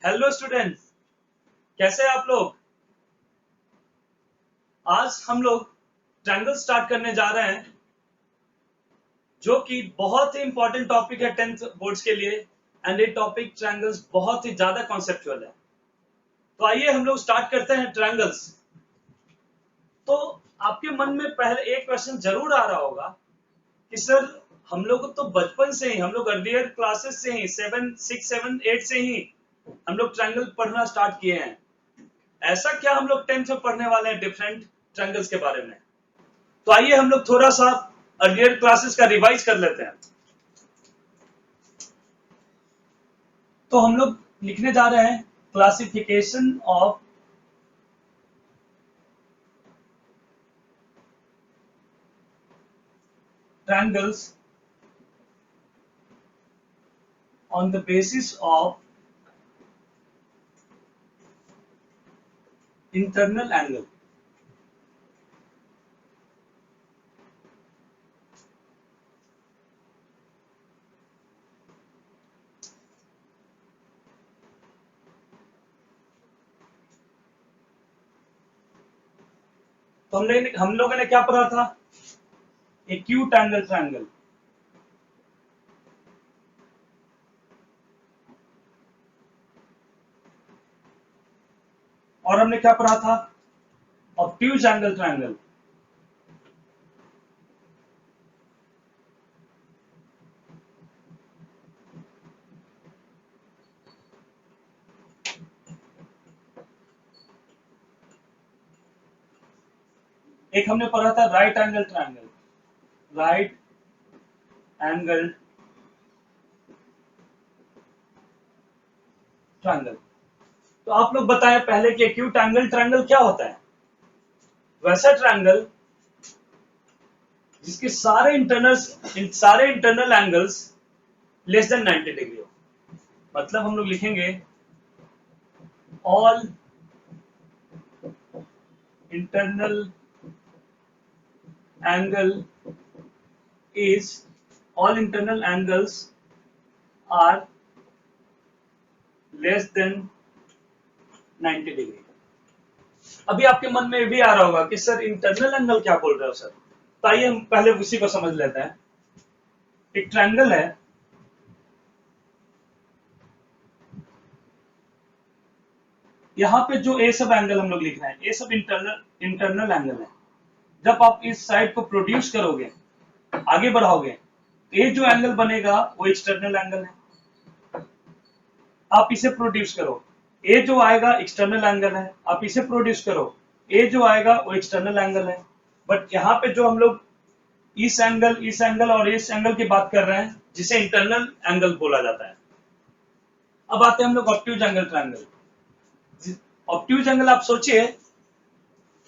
Hello students, कैसे हैं आप लोग। आज हम लोग ट्रायंगल स्टार्ट करने जा रहे हैं, जो कि बहुत ही इंपॉर्टेंट टॉपिक है 10th बोर्ड्स के लिए। एंड ये टॉपिक ट्रायंगल्स बहुत ही ज्यादा कॉन्सेप्चुअल है। तो आइए हम लोग स्टार्ट करते हैं ट्रायंगल्स। तो आपके मन में पहले एक क्वेश्चन जरूर आ रहा होगा कि सर, हम लोग तो बचपन से ही, हम लोग अर्लियर क्लासेस से ही 7, 6, 7, 8 से ही हम लोग ट्रायंगल पढ़ना स्टार्ट किए हैं। ऐसा क्या हम लोग 10th में पढ़ने वाले हैं डिफरेंट ट्रायंगल्स के बारे में। तो आइए हम लोग थोड़ा सा अर्लियर क्लासेस का रिवाइज कर लेते हैं। तो हम लोग लिखने जा रहे हैं classification of triangles on the basis of internal angle। तो हम लोगों ने क्या पढ़ा था, एक्यूट एंगल ट्रायंगल। और हमने क्या पढ़ा था, ऑब्ट्यूज एंगल ट्रायंगल। एक हमने पढ़ा था right angle triangle. Right angle triangle. तो आप लोग बताएं पहले कि एक्यूट एंगल ट्रायंगल क्या होता है। वैसा ट्रायंगल जिसके सारे internal angles less than 90 degree हो। मतलब हम लोग लिखेंगे all internal angle is all internal angles are less than 90 degree. अभी आपके मन में भी आ रहा होगा कि सर इंटरनल एंगल क्या बोल रहे हो सर। तो आइए हम पहले उसी को समझ लेते हैं। एक ट्रायंगल है, यहाँ पे जो ए सब एंगल हम लोग लिख रहे हैं, ये सब इंटरनल एंगल है। जब आप इस साइड को प्रोड्यूस करोगे, आगे बढ़ाओगे, ये जो एंगल बनेगा वो एक्सटर्नल एंगल है। आप इसे प्रोड्यूस करो, ए जो आएगा एक्सटर्नल एंगल है। आप इसे प्रोड्यूस करो, ए जो आएगा वो एक्सटर्नल एंगल है। बट यहाँ पे जो हम लोग इस एंगल और इस एंगल की बात कर रहे हैं, जिसे इंटरनल एंगल बोला जाता है। अब आते हैं हम लोग obtuse angle triangle. Obtuse angle आप सोचिए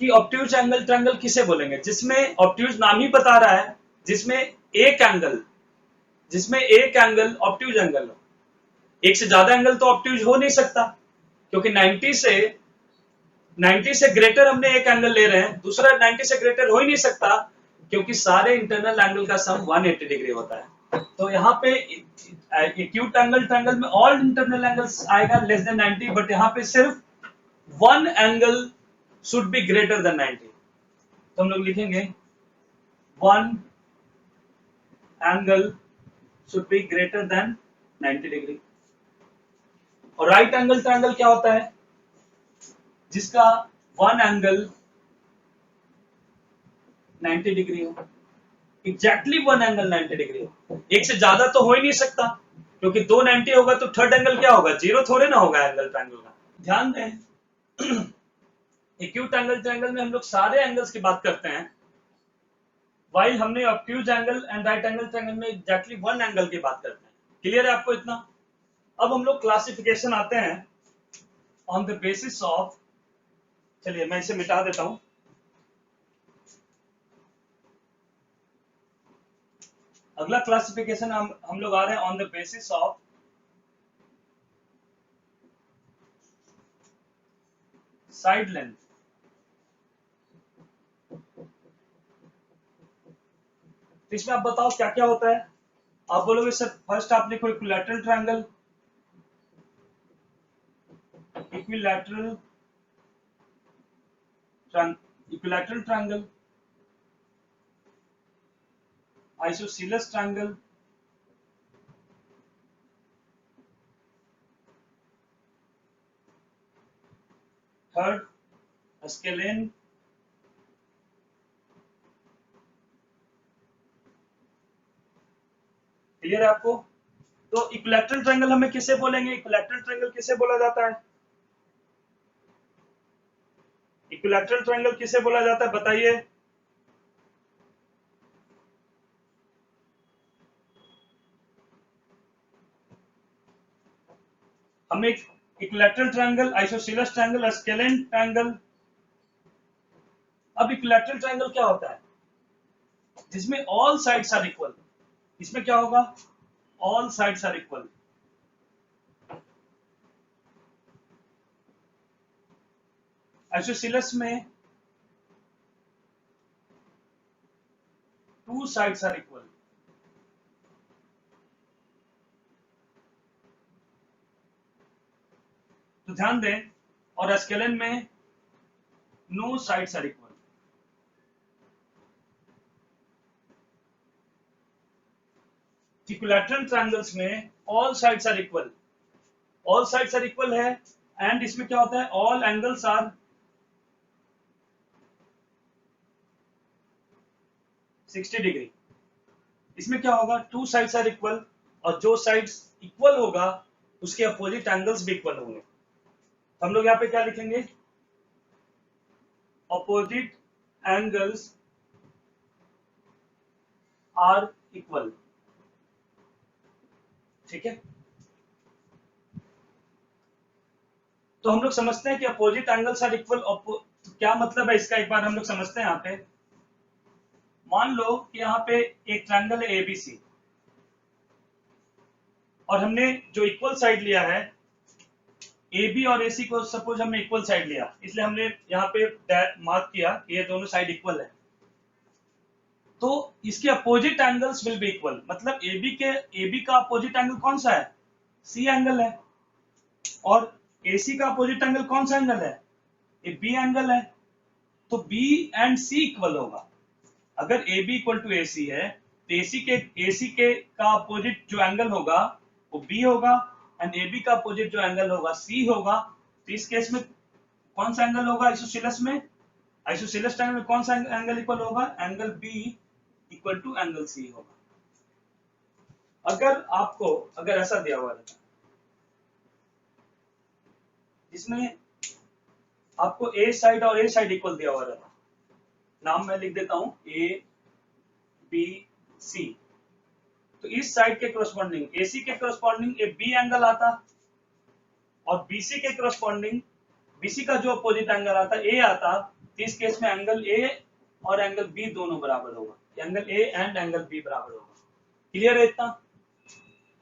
कि ऑब्ट्यूज एंगल ट्रायंगल किसे बोलेंगे, जिसमें ऑब्ट्यूज नाम ही बता रहा है, जिसमें एक एंगल ऑब्ट्यूज एंगल हो। एक से ज्यादा एंगल तो ऑब्ट्यूज हो नहीं सकता, क्योंकि 90 से ग्रेटर हमने एक एंगल ले रहे हैं, दूसरा 90 से ग्रेटर हो ही नहीं सकता, क्योंकि सारे इंटरनल एंगल का सम 180 डिग्री होता है। तो यहाँ पे एक्यूट एंगल ट्रायंगल में ऑल इंटरनल एंगल्स आएगा लेस देन 90, बट यहाँ पे सिर्फ one angle should be greater than 90। तो हम लोग लिखेंगे one angle should be greater than 90 degree. और राइट एंगल ट्रायंगल क्या होता है, जिसका वन एंगल 90 डिग्री हो। एग्जैक्टली वन एंगल 90 डिग्री हो। एक से ज्यादा तो हो ही नहीं सकता, क्योंकि दो 90 होगा तो थर्ड एंगल क्या होगा, जीरो थोड़े ना होगा एंगल ट्रायंगल का। ध्यान दें, एक्यूट एंगल ट्रायंगल में हम लोग सारे एंगल्स की बात करते हैं, वाइल हमने obtuse angle and right angle triangle में एग्जैक्टली वन एंगल की बात करते हैं। क्लियर है आपको इतना। अब हम लोग क्लासिफिकेशन आते हैं ऑन द बेसिस ऑफ, चलिए मैं इसे मिटा देता हूं। अगला क्लासिफिकेशन हम लोग आ रहे हैं on the basis of side length. तो इसमें आप बताओ क्या क्या होता है। आप बोलोगे सर फर्स्ट आप लिखो equilateral triangle, equilateral triangle, isosceles triangle, third scalene, clear है आपको? तो इक्विलैटरल ट्रायंगल हमें किसे बोलेंगे? इक्विलैटरल ट्रायंगल किसे बोला जाता है? इक्विलैटरल ट्रायंगल किसे बोला जाता है बताइए? हमें equilateral triangle, isosceles triangle, scalene triangle. अब इक्विलैटरल ट्रायंगल क्या होता है? जिसमें ऑल साइड्स आर इक्वल। इसमें क्या होगा? All sides are equal. Isosceles में टू साइड्स आर इक्वल। तो ध्यान दें, और स्केलेन में no sides are equal. Equilateral triangles में all sides are equal, all sides are equal है। एंड इसमें क्या होता है? All angles are 60 degree. इसमें क्या होगा? टू साइड्स आर इक्वल, और जो साइड्स इक्वल होगा उसके अपोजिट एंगल्स भी इक्वल होंगे। हम लोग यहाँ पे क्या लिखेंगे? Opposite angles are equal. ठीक है, तो हम लोग समझते हैं कि अपोजिट एंगल्स आर इक्वल। क्या मतलब है इसका? एक बार हम लोग समझते हैं। यहाँ पे मान लो कि यहाँ पे एक ट्रायंगल है एबीसी, और हमने जो इक्वल साइड लिया है ए बी और AC को, सपोज हमने इक्वल साइड लिया, इसलिए हमने यहाँ पे मार्क किया कि ये दोनों साइड इक्वल है। तो इसके opposite angles will be equal. मतलब AB का अपोजिट एंगल कौन सा है? C एंगल है। और AC का अपोजिट एंगल कौन सा एंगल है? ये B एंगल है। तो B एंड C इक्वल होगा। अगर AB इक्वल टू AC है तो AC के का अपोजिट जो एंगल होगा वो B होगा, एंड AB का अपोजिट जो एंगल होगा C होगा। तो इस केस में कौन सा एंगल होगा आइसोसेलेस में? आइसोसेलेस ट्रायंगल में कौन सा एंगल इक्वल होगा? Angle B equal to angle C होगा। अगर ऐसा दिया हुआ रहता जिसमें आपको A साइड और A साइड इक्वल दिया हुआ रहता, नाम मैं लिख देता हूं A B C, तो इस साइड के करस्पॉन्डिंग AC के करस्पॉन्डिंग एक B एंगल आता, और BC के करस्पॉन्डिंग BC का जो अपोजिट एंगल आता A आता। तो इस केस में एंगल A और एंगल B दोनों बराबर होगा। Angle A and angle B बराबर होगा। क्लियर है इतना?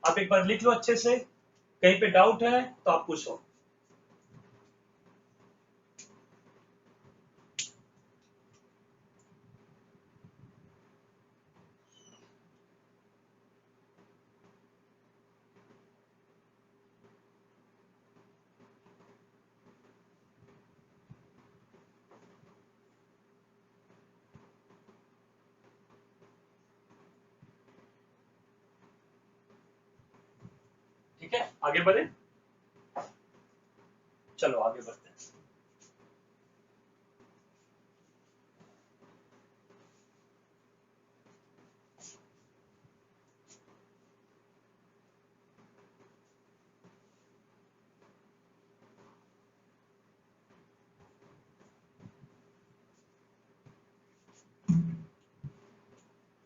आप एक बार लिख लो अच्छे से, कहीं पे डाउट है तो आप पूछो। ठीक है, आगे बढ़े। चलो आगे बढ़ते हैं।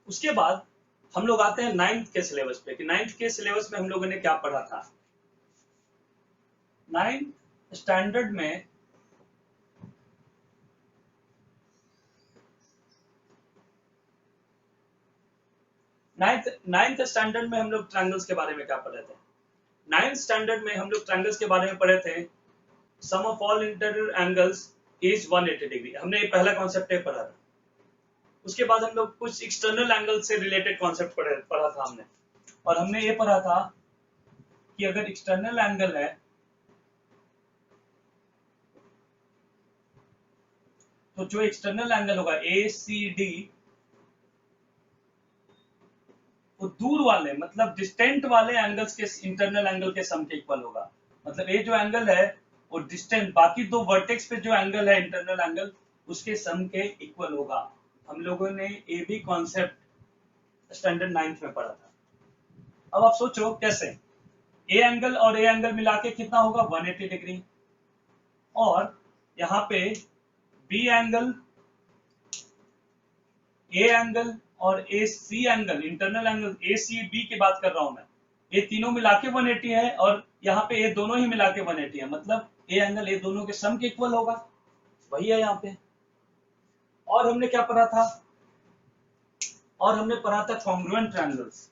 उसके बाद हम लोग आते हैं 9th के सिलेबस पे, कि 9th के सिलेबस में हम लोगों ने क्या पढ़ा था। 9th स्टैंडर्ड में नाइन्थ स्टैंडर्ड में हम लोग ट्रायंगल्स के बारे में क्या पढ़े थे? 9th स्टैंडर्ड में हम लोग ट्रायंगल्स के बारे में पढ़े थे। Sum of all interior angles is 180 degree. हमने ये पहला कॉन्सेप्ट पढ़ा था। उसके बाद हम लोग कुछ एक्सटर्नल एंगल से रिलेटेड कॉन्सेप्ट पढ़ा था हमने, और हमने ये पढ़ा था कि अगर एक्सटर्नल एंगल है तो जो एक्सटर्नल एंगल होगा ACD, वो दूर वाले मतलब डिस्टेंट वाले एंगल्स के इंटरनल एंगल के सम के इक्वल होगा। मतलब ये जो एंगल है वो डिस्टेंट, बाकी दो वर्टेक्स पे जो एंगल है इंटरनल एंगल, उसके सम के इक्वल होगा। हम लोगों ने ये भी कॉन्सेप्ट स्टैंडर्ड 9th में पढ़ा था। अब आप सोचो कैसे, ए एंगल और ए एंगल मिला के कितना होगा 180 डिग्री, और यहाँ पे बी एंगल, ए एंगल और A C angle, internal angle A C B की बात कर रहा हूं मैं, ये तीनों मिला के 180 है, और यहाँ पे ये दोनों ही मिला के 180 है, मतलब ए एंगल ये दोनों के सम के इक्वल होगा, वही है यहाँ पे। और हमने क्या पढ़ा था, और हमने पढ़ा था कॉन्ग्रुएंट ट्रायंगल्स,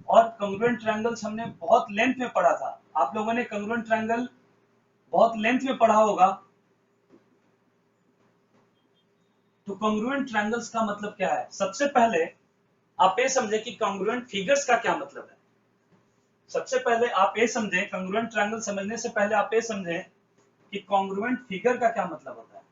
और कॉन्ग्रुएंट ट्रायंगल्स हमने बहुत लेंथ में पढ़ा था। आप लोगों ने कॉन्ग्रुएंट ट्रायंगल बहुत लेंथ में पढ़ा होगा। तो कॉन्ग्रुएंट ट्रायंगल्स का मतलब क्या है, सबसे पहले आप ये समझे कि कॉन्ग्रुएंट फिगर्स का क्या मतलब है। सबसे पहले आप ये समझें, कॉन्ग्रुएंट ट्रायंगल समझने से पहले आप ये समझें कि कॉन्ग्रुएंट फिगर का क्या मतलब होता है।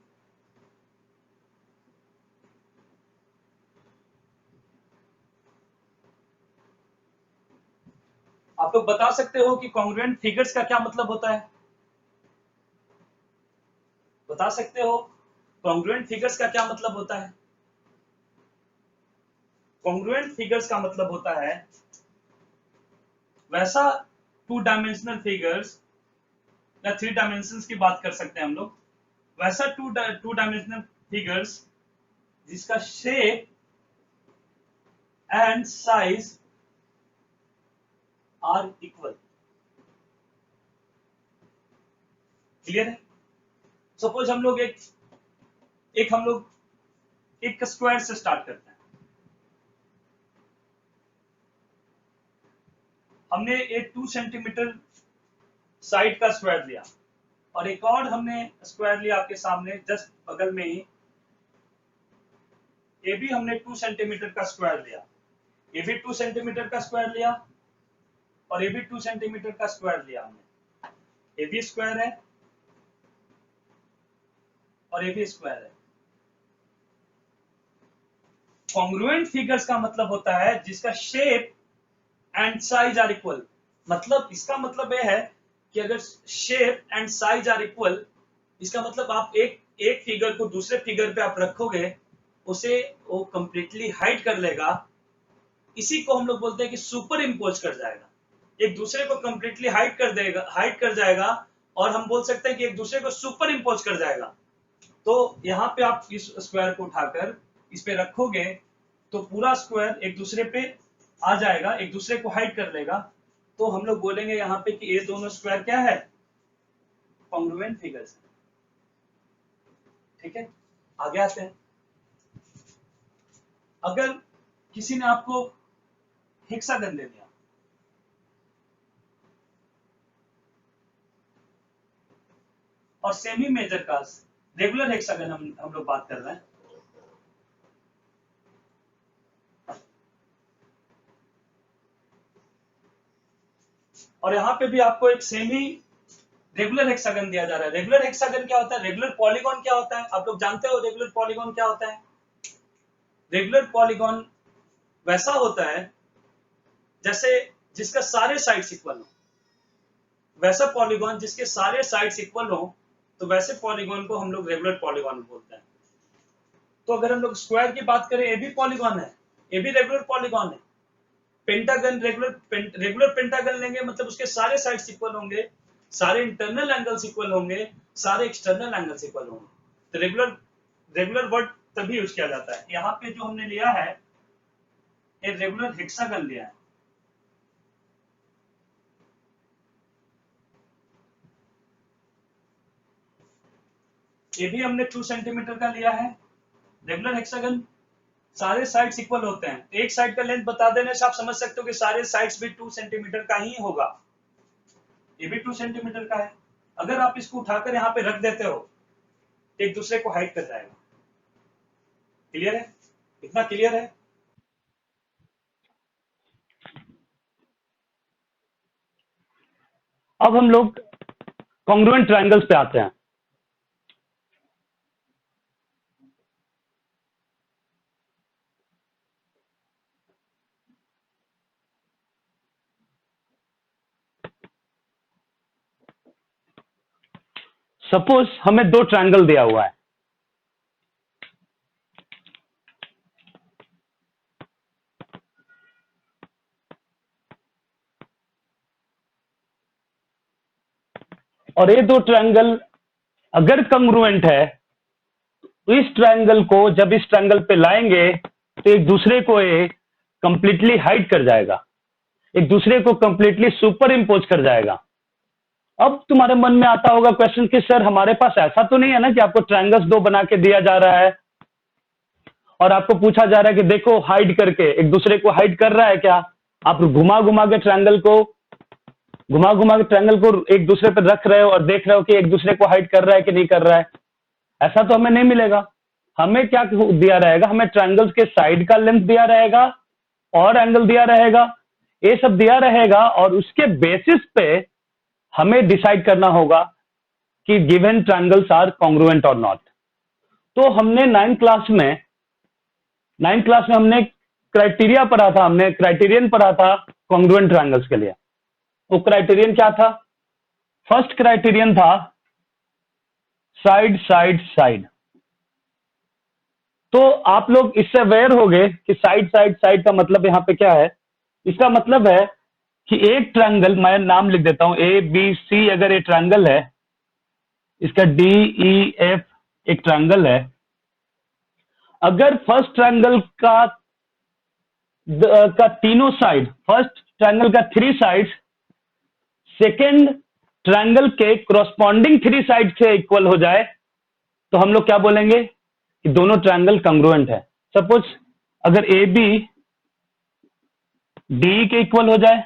आप लोग बता सकते हो कि कॉन्ग्रुएंट फिगर्स का क्या मतलब होता है, बता सकते हो कॉन्ग्रुएंट फिगर्स का क्या मतलब होता है। कॉन्ग्रुएंट फिगर्स का मतलब होता है वैसा 2 डायमेंशनल फिगर्स या 3 डायमेंशंस की बात कर सकते हैं हम लोग, वैसा 2 डायमेंशनल फिगर्स जिसका shape and size are equal. Clear है। सपोज हम लोग हम लोग एक स्क्वायर से स्टार्ट करते हैं। हमने एक 2 सेंटीमीटर साइड का स्क्वायर लिया, और एक और हमने स्क्वायर लिया आपके सामने जस्ट बगल में ही, ये भी हमने 2 सेंटीमीटर का स्क्वायर लिया, ये भी 2 सेंटीमीटर का स्क्वायर लिया, और ये भी 2 सेंटीमीटर का स्क्वायर लिया हमने, ये भी स्क्वायर है और ये भी स्क्वायर है। कॉन्ग्रुएंट फिगर्स का मतलब होता है जिसका shape and size are equal. मतलब इसका मतलब यह है कि अगर shape and size are equal, इसका मतलब आप एक फिगर को दूसरे फिगर पे आप रखोगे, उसे वो कंप्लीटली हाइड कर लेगा। इसी को हम लोग बोलते हैं कि सुपर इम्पोज कर जाएगा, एक दूसरे को कंप्लीटली हाइड कर जाएगा, और हम बोल सकते हैं कि एक दूसरे को सुपर इम्पोज कर जाएगा। तो यहाँ पे आप इस स्क्वायर को उठाकर इस पे रखोगे तो पूरा स्क्वायर एक दूसरे पे आ जाएगा, एक दूसरे को हाइड कर लेगा। तो हम लोग बोलेंगे यहाँ पे कि ये दोनों स्क्वायर क्या है, कॉन्ग्रुएंट फिगर्स है। ठीक है, आगे आते हैं। अगर किसी ने आपको हेक्सागन दे दिया, और सेमी मेजर का रेगुलर हेक्सागन हम लोग बात कर रहे हैं, और यहाँ पे भी आपको एक सेमी रेगुलर हेक्सागन दिया जा रहा है। रेगुलर हेक्सागन क्या होता है, रेगुलर पॉलीगॉन क्या होता है, आप लोग जानते हो रेगुलर पॉलीगॉन क्या होता है। रेगुलर पॉलीगॉन वैसा होता है जैसे जिसका सारे साइड्स इक्वल हो, वैसा पॉलीगॉन जिसके सारे साइड्स इक्वल हो, तो वैसे पॉलीगॉन को हम लोग रेगुलर पॉलीगॉन बोलते हैं। तो अगर हम लोग स्क्वायर की बात करें, ये भी पॉलीगॉन है, ये भी रेगुलर पॉलीगॉन है। पेंटागन, रेगुलर पेंटागन लेंगे मतलब उसके सारे साइड्स इक्वल होंगे, सारे इंटरनल एंगल्स इक्वल होंगे, सारे एक्सटर्नल एंगल्स इक्वल होंगे। तो रेगुलर वर्ड तभी यूज किया जाता है। यहाँ पे जो हमने लिया है ये रेगुलर हेक्सागन लिया है। ये भी हमने 2 सेंटीमीटर का लिया है। रेगुलर हेक्सागन सारे साइड्स इक्वल होते हैं, एक साइड का लेंथ बता देने से आप समझ सकते हो कि सारे साइड्स भी 2 सेंटीमीटर का ही होगा। ये भी 2 सेंटीमीटर का है। अगर आप इसको उठाकर यहाँ पे रख देते हो, एक दूसरे को हाइड कर जाएगा। क्लियर है, इतना क्लियर है। अब हम लोग कॉन्ग्रुएंट ट्रायंगल्स पे आते हैं। सपोज हमें दो ट्रायंगल दिया हुआ है, और ये दो ट्रायंगल अगर कंग्रुएंट है तो इस ट्रायंगल को जब इस ट्रायंगल पे लाएंगे तो एक दूसरे को ये कंप्लीटली हाइड कर जाएगा, एक दूसरे को कंप्लीटली सुपर इम्पोज कर जाएगा। अब तुम्हारे मन में आता होगा क्वेश्चन कि सर हमारे पास ऐसा तो नहीं है ना कि आपको ट्रायंगल्स दो बना के दिया जा रहा है और आपको पूछा जा रहा है कि देखो हाइड करके एक दूसरे को हाइड कर रहा है क्या? आप घुमा घुमा के ट्रायंगल को एक दूसरे पर रख रहे हो और देख रहे हो कि एक दूसरे को हाइड कर रहा है कि नहीं कर रहा है। ऐसा तो हमें नहीं मिलेगा। हमें क्या दिया रहेगा? हमें ट्रायंगल्स के साइड का लेंथ दिया रहेगा और एंगल दिया रहेगा, ये सब दिया रहेगा और उसके बेसिस पे हमें डिसाइड करना होगा कि गिवन ट्रायंगल्स आर कॉन्ग्रुएंट और नॉट। तो हमने 9th क्लास में हमने क्राइटेरिया पढ़ा था, हमने क्राइटेरियन पढ़ा था कॉन्ग्रुएंट ट्रायंगल्स के लिए। वो क्राइटेरियन क्या था? फर्स्ट क्राइटेरियन था साइड साइड साइड। तो आप लोग इससे अवेयर हो गए कि साइड साइड साइड का मतलब यहां पे क्या है? इसका मतलब है कि एक ट्रायंगल, मैं नाम लिख देता हूं ए बी सी, अगर ये ट्रायंगल है, इसका डी ई एफ एक ट्रायंगल है, अगर फर्स्ट ट्रायंगल का तीनों साइड, फर्स्ट ट्रायंगल का 3 साइड्स सेकेंड ट्रायंगल के कॉरस्पॉन्डिंग 3 साइड से इक्वल हो जाए तो हम लोग क्या बोलेंगे कि दोनों ट्रायंगल कंग्रुएंट है। सपोज अगर ए बी डी के इक्वल हो जाए,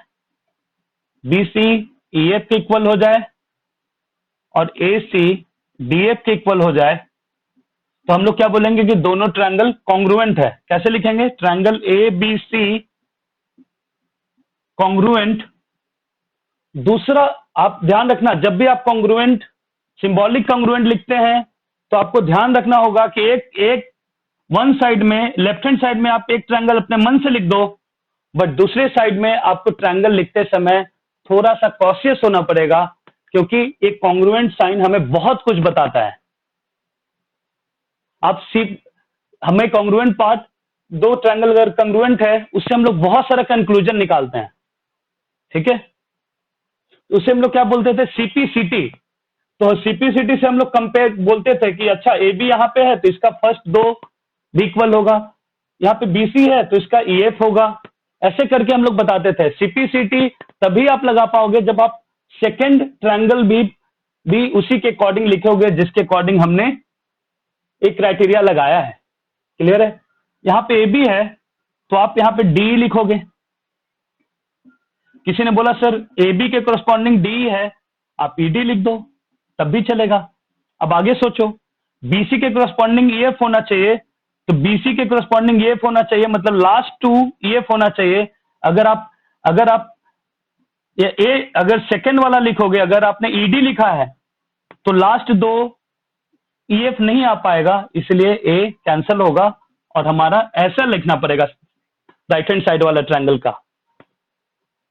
बी सी ई एफ के इक्वल हो जाए और ए सी डी एफ के इक्वल हो जाए तो हम लोग क्या बोलेंगे कि दोनों ट्रायंगल कॉन्ग्रुएंट है। कैसे लिखेंगे? Triangle A B C congruent. दूसरा आप ध्यान रखना, जब भी आप कॉन्ग्रुएंट, सिंबॉलिक कॉन्ग्रुएंट लिखते हैं तो आपको ध्यान रखना होगा कि एक वन साइड में, लेफ्ट हैंड साइड में आप एक ट्रायंगल अपने मन से लिख दो, बट दूसरे साइड में आपको ट्रायंगल लिखते समय थोड़ा सा कॉशियस होना पड़ेगा, क्योंकि एक कॉन्ग्रुएंट साइन हमें बहुत कुछ बताता है। आप हमें कॉन्ग्रुएंट पार्ट, दो ट्रायंगल अगर कॉन्ग्रुएंट है उससे हम लोग बहुत सारा कंक्लूजन निकालते हैं, ठीक है? उसे हम लोग क्या बोलते थे? सीपीसीटी। तो सीपीसीटी से हम लोग कंपेयर बोलते थे कि अच्छा ए बी यहाँ पे है तो इसका फर्स्ट दो भी इक्वल होगा, यहाँ पे बीसी है तो इसका ईएफ होगा, ऐसे करके हम लोग बताते थे। सीपीसीटी तभी आप लगा पाओगे जब आप सेकेंड ट्रायंगल भी उसी के अकॉर्डिंग लिखोगे जिसके अकॉर्डिंग हमने एक क्राइटेरिया लगाया है। क्लियर है? यहाँ पे ए बी है तो आप यहाँ पे डी लिखोगे। किसी ने बोला सर ए बी के कॉरस्पॉन्डिंग डी है, आप ईडी लिख दो तब भी चलेगा। अब आगे सोचो, बीसी के कॉरस्पॉन्डिंग ईएफ होना चाहिए तो बीसी के कॉरस्पॉन्डिंग ईएफ होना चाहिए, मतलब लास्ट 2 ईएफ होना चाहिए। अगर आप अगर सेकेंड वाला लिखोगे, अगर आपने ईडी लिखा है तो लास्ट 2 ईएफ नहीं आ पाएगा, इसलिए ए कैंसिल होगा और हमारा ऐसा लिखना पड़ेगा राइट हैंड साइड वाला ट्रायंगल का।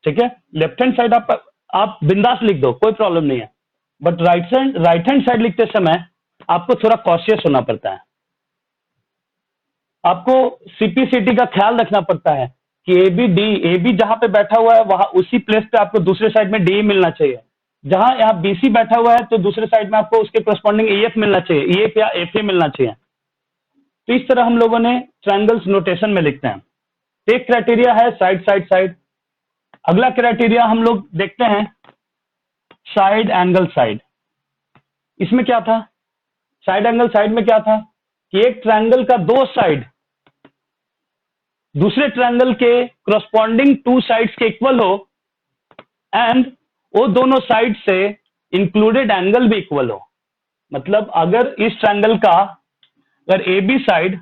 ठीक है? लेफ्ट हैंड साइड आप बिंदास लिख दो, कोई प्रॉब्लम नहीं है, बट राइट हैंड साइड लिखते समय आपको थोड़ा कॉशियस होना पड़ता है। आपको सीपीसीटी का ख्याल रखना पड़ता है कि ए बी जहां पे बैठा हुआ है वहां उसी प्लेस पे आपको दूसरे साइड में डी मिलना चाहिए। जहां यहाँ बीसी बैठा हुआ है तो दूसरे साइड में आपको उसके कॉरस्पॉन्डिंग ईएफ मिलना चाहिए, ईएफ या एफए मिलना चाहिए। तो इस तरह हम लोगों ने ट्रायंगल्स नोटेशन में लिखते हैं। एक क्राइटेरिया है साइड साइड साइड। अगला क्राइटेरिया हम लोग देखते हैं साइड एंगल साइड। इसमें क्या था? साइड एंगल साइड में क्या था कि एक ट्रायंगल का 2 साइड दूसरे ट्रायंगल के कॉरस्पॉन्डिंग 2 साइड्स के इक्वल हो एंड वो दोनों साइड से इंक्लूडेड एंगल भी इक्वल हो। मतलब अगर इस ट्रायंगल का अगर ए बी साइड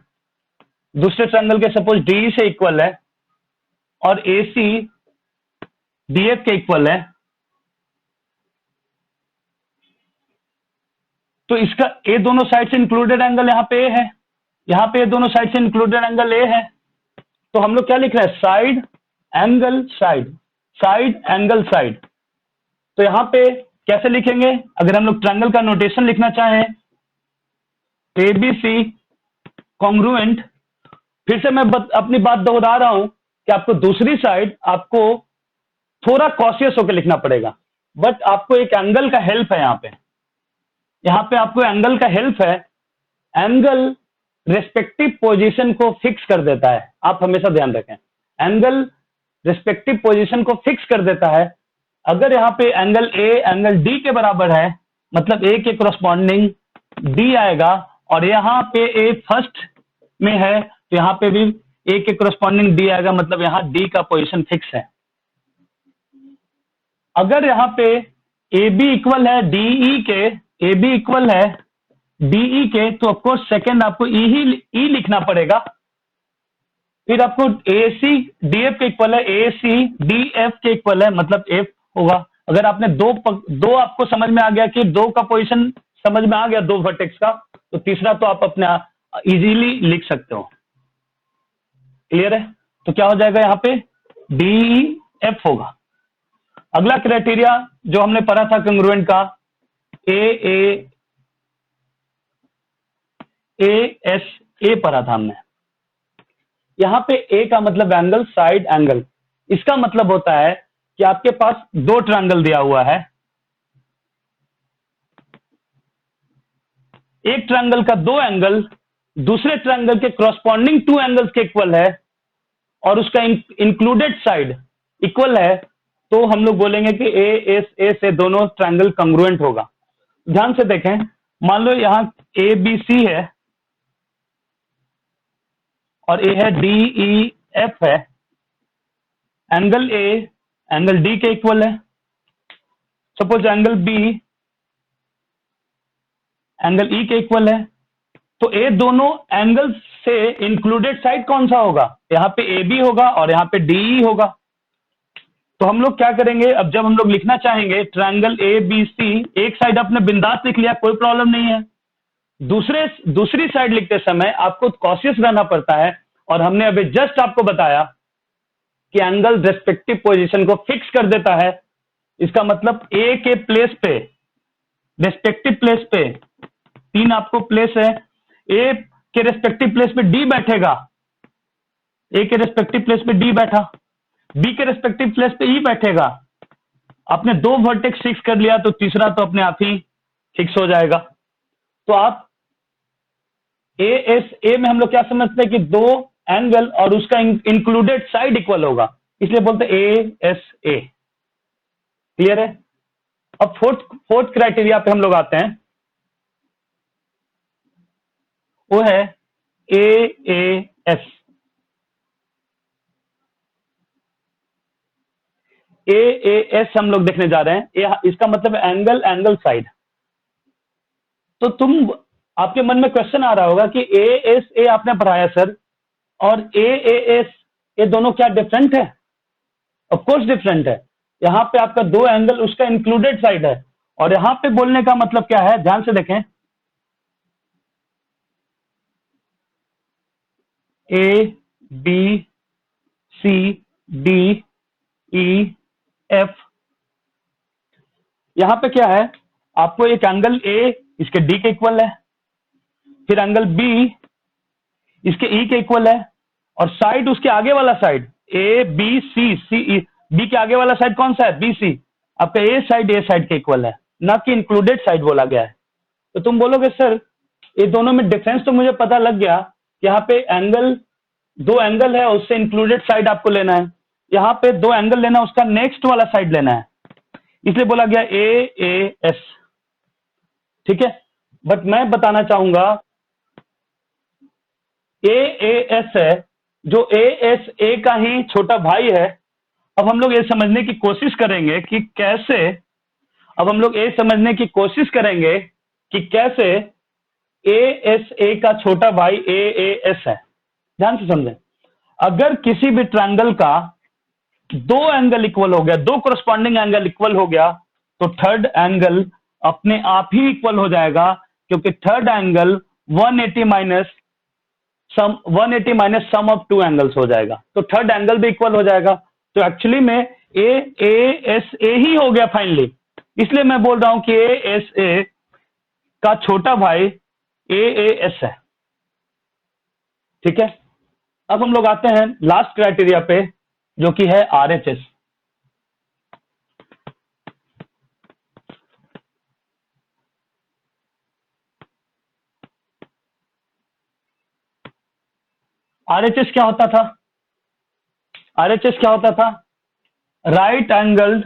दूसरे ट्रायंगल के सपोज डी से इक्वल है और ए सी डीएफ के इक्वल है, तो इसका ए दोनों साइड से इंक्लूडेड एंगल यहाँ पे ए है, यहाँ पे दोनों साइड से इंक्लूडेड एंगल ए है। तो हम लोग क्या लिख रहे हैं? Side angle side, side angle side. तो यहाँ पे कैसे लिखेंगे? अगर हम लोग ट्रायंगल का नोटेशन लिखना चाहें, ABC कॉन्ग्रुएंट, फिर से मैं अपनी बात दोहरा रहा हूं कि आपको दूसरी साइड आपको थोड़ा कॉशियस होकर लिखना पड़ेगा, बट आपको एक एंगल का हेल्प है यहाँ पे आपको एंगल का हेल्प है। एंगल रेस्पेक्टिव पोजीशन को फिक्स कर देता है, आप हमेशा ध्यान रखें, एंगल रेस्पेक्टिव पोजीशन को फिक्स कर देता है। अगर यहाँ पे एंगल ए एंगल डी के बराबर है, मतलब ए के कोरस्पॉन्डिंग डी आएगा, और यहाँ पे ए फर्स्ट में है तो यहाँ पे भी ए के कोरस्पॉन्डिंग डी आएगा, मतलब यहाँ डी का पोजीशन फिक्स है। अगर यहाँ पे ए बी इक्वल है डीई के, ए बी इक्वल है डीई के, तो ऑफकोर्स सेकेंड आपको ई लिखना पड़ेगा। फिर आपको ए सी डी एफ के इक्वल है, ए सी डी एफ के इक्वल है, मतलब एफ होगा। अगर आपने दो आपको समझ में आ गया कि दो का पोजीशन समझ में आ गया, दो वर्टेक्स का, तो तीसरा तो आप अपने इजीली लिख सकते हो। क्लियर है? तो क्या हो जाएगा यहाँ पे डी एफ होगा। अगला क्राइटेरिया जो हमने पढ़ा था कंग्रुएंट का, ए एस ए पढ़ा था हमने। यहां पे ए का मतलब एंगल, साइड एंगल। इसका मतलब होता है कि आपके पास दो ट्रायंगल दिया हुआ है, एक ट्रायंगल का दो एंगल दूसरे ट्रायंगल के क्रॉसपॉन्डिंग टू एंगल्स के इक्वल है, और उसका इंक्लूडेड साइड इक्वल है, तो हम लोग बोलेंगे कि ए से दोनों ट्रायंगल कंग्रुएंट होगा। ध्यान से देखें, मान लो यहां ए बी सी है और ए है डी ई एफ है, एंगल ए एंगल डी के इक्वल है। Suppose angle B angle E के इक्वल है, तो ए दोनों एंगल से इंक्लूडेड साइड कौन सा होगा? यहाँ पे ए बी होगा और यहाँ पे डी होगा। तो हम लोग क्या करेंगे, अब जब हम लोग लिखना चाहेंगे ट्रायंगल ए बी सी, एक साइड आपने बिंदास लिख लिया, कोई प्रॉब्लम नहीं है। दूसरी साइड लिखते समय आपको कॉशियस रहना पड़ता है, और हमने अभी जस्ट आपको बताया कि एंगल रेस्पेक्टिव पोजीशन को फिक्स कर देता है। इसका मतलब ए के प्लेस पे, रेस्पेक्टिव प्लेस पे, तीन आपको प्लेस है, ए के रेस्पेक्टिव प्लेस पे डी बैठेगा, ए के रेस्पेक्टिव प्लेस पे डी बैठा, बी के रेस्पेक्टिव प्लेस पे ई बैठेगा। आपने दो वर्टेक्स फिक्स कर लिया, तो तीसरा तो अपने आप ही फिक्स हो जाएगा। तो आप ए में हम लोग क्या समझते हैं कि दो एंगल और उसका इंक्लूडेड साइड इक्वल होगा, इसलिए बोलते हैं ए एस ए। क्लियर है? अब फोर्थ क्राइटेरिया पे हम लोग आते हैं, वो है ए एस। ए एस हम लोग देखने जा रहे हैं। इसका मतलब एंगल साइड। तो आपके मन में क्वेश्चन आ रहा होगा कि ए एस ए आपने पढ़ाया सर, और ए एस ये दोनों क्या डिफरेंट है? ऑफ कोर्स डिफरेंट है। यहां पे आपका दो एंगल, उसका इंक्लूडेड साइड है, और यहां पे बोलने का मतलब क्या है, ध्यान से देखें, A B C D E F. यहां पे क्या है, आपको एक एंगल ए इसके डी के इक्वल है, फिर एंगल बी इसके ई के इक्वल है, और साइड उसके आगे वाला side A B C C B के आगे वाला साइड कौन सा है? B C. आपका ए साइड के इक्वल है, ना कि इंक्लूडेड साइड बोला गया है। तो तुम बोलोगे सर ये दोनों में डिफरेंस तो मुझे पता लग गया, यहाँ पे दो एंगल है, उससे इंक्लूडेड साइड आपको लेना है, यहाँ पे दो एंगल लेना, उसका नेक्स्ट वाला साइड लेना है, इसलिए बोला गया ए एस। ठीक है, बट मैं बताना चाहूंगा ए एस है जो ए एस ए का ही छोटा भाई है। अब हम लोग ये समझने की कोशिश करेंगे कि कैसे, अब हम लोग ये समझने की कोशिश करेंगे कि कैसे ए एस ए का छोटा भाई ए एस है। ध्यान से समझें, अगर किसी भी ट्रायंगल का दो एंगल इक्वल हो गया, दो कोरस्पॉन्डिंग एंगल इक्वल हो गया, तो थर्ड एंगल अपने आप ही इक्वल हो जाएगा, क्योंकि third angle 180 minus sum of two angles हो जाएगा, तो थर्ड एंगल भी इक्वल हो जाएगा। तो एक्चुअली में ए एस ए ही हो गया फाइनली, इसलिए मैं बोल रहा हूं कि ASA का छोटा भाई AAS है। ठीक है, अब हम लोग आते हैं लास्ट क्राइटेरिया पे, जो कि है RHS। RHS क्या होता था? RHS क्या होता था? Right angled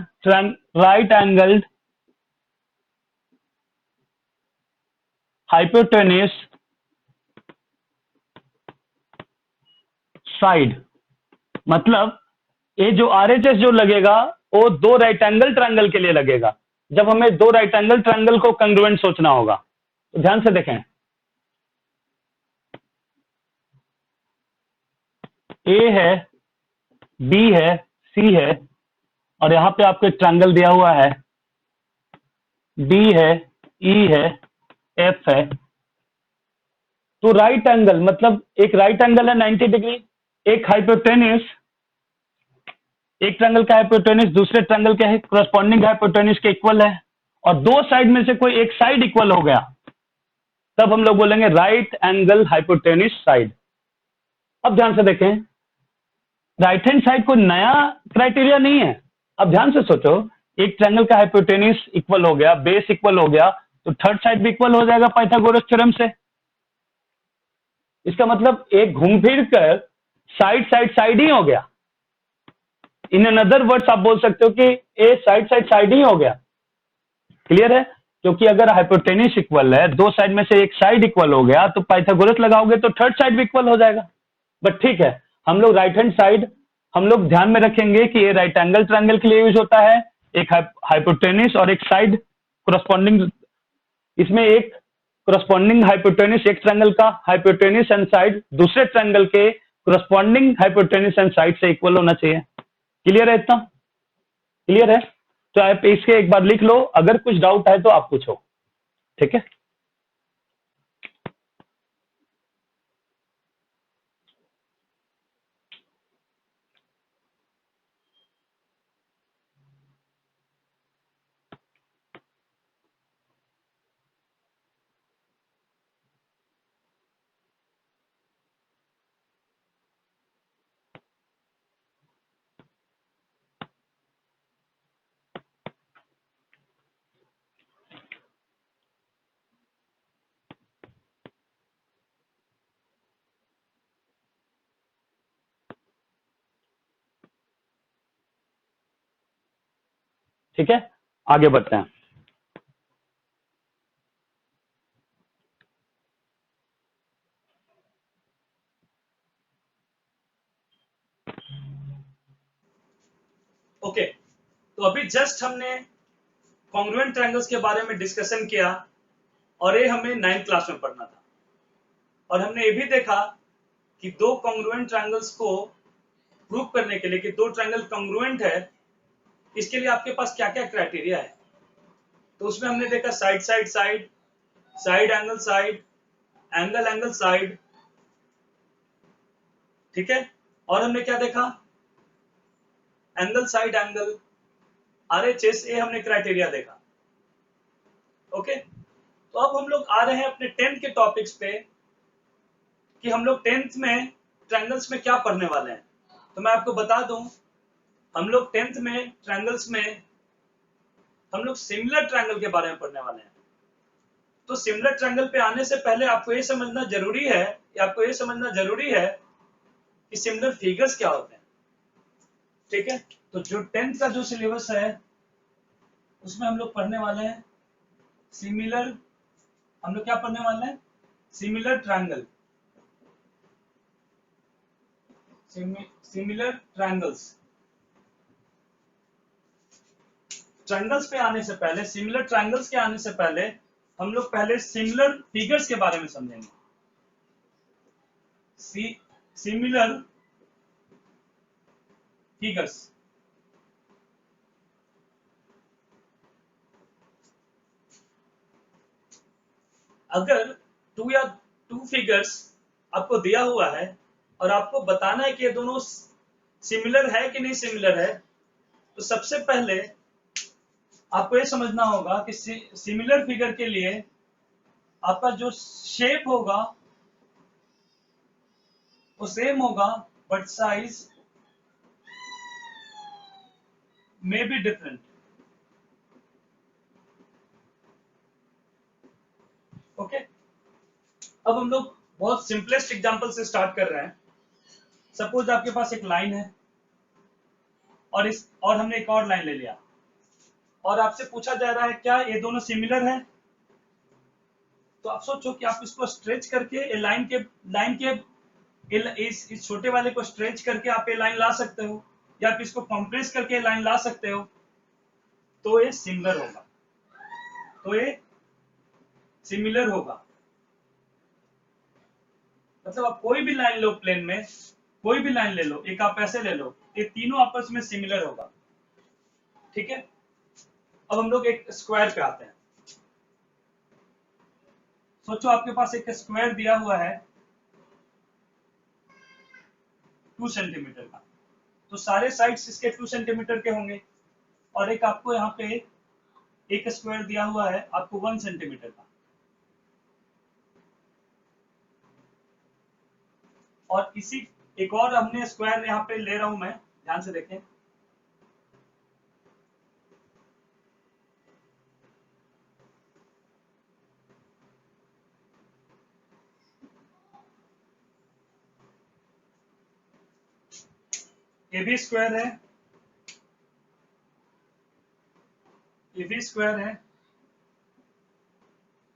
hypotenuse side. मतलब ये जो RHS जो लगेगा वो दो राइट एंगल ट्रायंगल के लिए लगेगा। जब हमें दो राइट एंगल ट्रायंगल को कंग्रुएंट सोचना होगा, तो ध्यान से देखें, A है, B है, C है, और यहां पे आपको एक ट्रायंगल दिया हुआ है, D है, E है, F है। तो राइट एंगल मतलब एक राइट एंगल है 90 डिग्री, एक हाइपोटेन्यूस, एक ट्रायंगल का हाइपोटेन्यूस दूसरे ट्रायंगल के करस्पॉन्डिंग हाइपोटेन्यूस के इक्वल है, और दो साइड में से कोई एक साइड इक्वल हो गया, तब हम लोग बोलेंगे राइट एंगल हाइपोटेन्यूस साइड। अब ध्यान से देखें, राइट हैंड साइड कोई नया क्राइटेरिया नहीं है। अब ध्यान से सोचो, एक ट्रायंगल का हाइपोटेन्यूस इक्वल हो गया, बेस इक्वल हो गया, तो थर्ड साइड भी इक्वल हो जाएगा पाइथागोरस थ्योरम से। इसका मतलब एक घूम फिर कर साइड साइड साइड ही हो गया। इन अनदर वर्ड्स आप बोल सकते हो कि ए साइड साइड साइड ही हो गया। क्लियर है? क्योंकि अगर हाइपोटेन्यूस इक्वल है, दो साइड में से एक साइड इक्वल हो गया, तो पाइथागोरस लगाओगे तो थर्ड साइड भी इक्वल हो जाएगा। बट ठीक है, हम लोग राइट हैंड साइड हम लोग ध्यान में रखेंगे कि ये राइट एंगल ट्रायंगल के लिए यूज होता है, एक हाइपोटेन्यूस और एक साइड करस्पॉन्डिंग, इसमें एक करस्पॉन्डिंग हाइपोटेन्यूस एक ट्रायंगल का हाइपोटेन्यूस एंड साइड दूसरे ट्रायंगल के करस्पॉन्डिंग हाइपोटेन्यूस एंड साइड से इक्वल होना चाहिए। क्लियर है? इतना क्लियर है? तो आप इसके एक बार लिख लो, अगर कुछ डाउट है तो आप पूछो। ठीक है, ठीक है, आगे बढ़ते हैं। ओके, तो अभी जस्ट हमने कॉन्ग्रुएंट ट्रायंगल्स के बारे में डिस्कशन किया, और ये हमें 9th क्लास में पढ़ना था। और हमने ये भी देखा कि दो कॉन्ग्रुएंट ट्रायंगल्स को प्रूव करने के लिए कि दो ट्रायंगल कॉन्ग्रुएंट है, इसके लिए आपके पास क्या क्या क्राइटेरिया है। तो उसमें हमने देखा side side side, side angle side, angle angle side. ठीक है, और हमने क्या देखा, एंगल साइड एंगल, RHS, ये हमने क्राइटेरिया देखा। ओके, तो अब हम लोग आ रहे हैं अपने 10th के टॉपिक्स पे, कि हम लोग 10th में ट्रायंगल्स में क्या पढ़ने वाले हैं। तो मैं आपको बता दूं, हम लोग 10th में ट्रायंगल्स में हम लोग सिमिलर ट्रायंगल के बारे में पढ़ने वाले हैं। तो सिमिलर ट्रायंगल पे आने से पहले आपको ये समझना जरूरी है, कि सिमिलर फिगर्स क्या होते हैं। ठीक है, तो जो 10th का जो सिलेबस है उसमें हम लोग पढ़ने वाले हैं सिमिलर, हम लोग क्या पढ़ने वाले हैं, similar triangle, similar triangles. Triangles पे आने से पहले, सिमिलर ट्रायंगल्स के आने से पहले हम लोग पहले सिमिलर फिगर्स के बारे में समझेंगे। सिमिलर फिगर्स, अगर टू फिगर्स आपको दिया हुआ है और आपको बताना है कि ये दोनों सिमिलर है कि नहीं सिमिलर है, तो सबसे पहले आपको ये समझना होगा कि सिमिलर फिगर के लिए आपका जो शेप होगा वो सेम होगा, but size may be different. Okay, अब हम लोग बहुत सिंपलेस्ट एग्जांपल से स्टार्ट कर रहे हैं। सपोज आपके पास एक लाइन है और हमने एक और लाइन ले लिया और आपसे पूछा जा रहा है क्या ये दोनों सिमिलर है। तो आप सोचो कि आप इसको स्ट्रेच करके लाइन के इस छोटे वाले को स्ट्रेच करके आप ये लाइन ला सकते हो, या आप इसको कंप्रेस करके लाइन ला सकते हो, तो ये सिमिलर होगा। तो ये सिमिलर होगा मतलब आप कोई भी लाइन लो प्लेन में, कोई भी लाइन ले लो, एक आप ऐसे ले लो, ये तीनों आपस में सिमिलर होगा। ठीक है, अब हम लोग एक स्क्वायर पे आते हैं। सोचो आपके पास एक स्क्वायर दिया हुआ है 2 सेंटीमीटर का, तो सारे साइड्स इसके 2 सेंटीमीटर के होंगे, और एक आपको यहाँ पे एक स्क्वायर दिया हुआ है आपको 1 सेंटीमीटर का, और इसी एक और हमने स्क्वायर यहाँ पे ले रहा हूं मैं, ध्यान से देखें। ये भी स्क्वायर है, ये भी स्क्वायर है,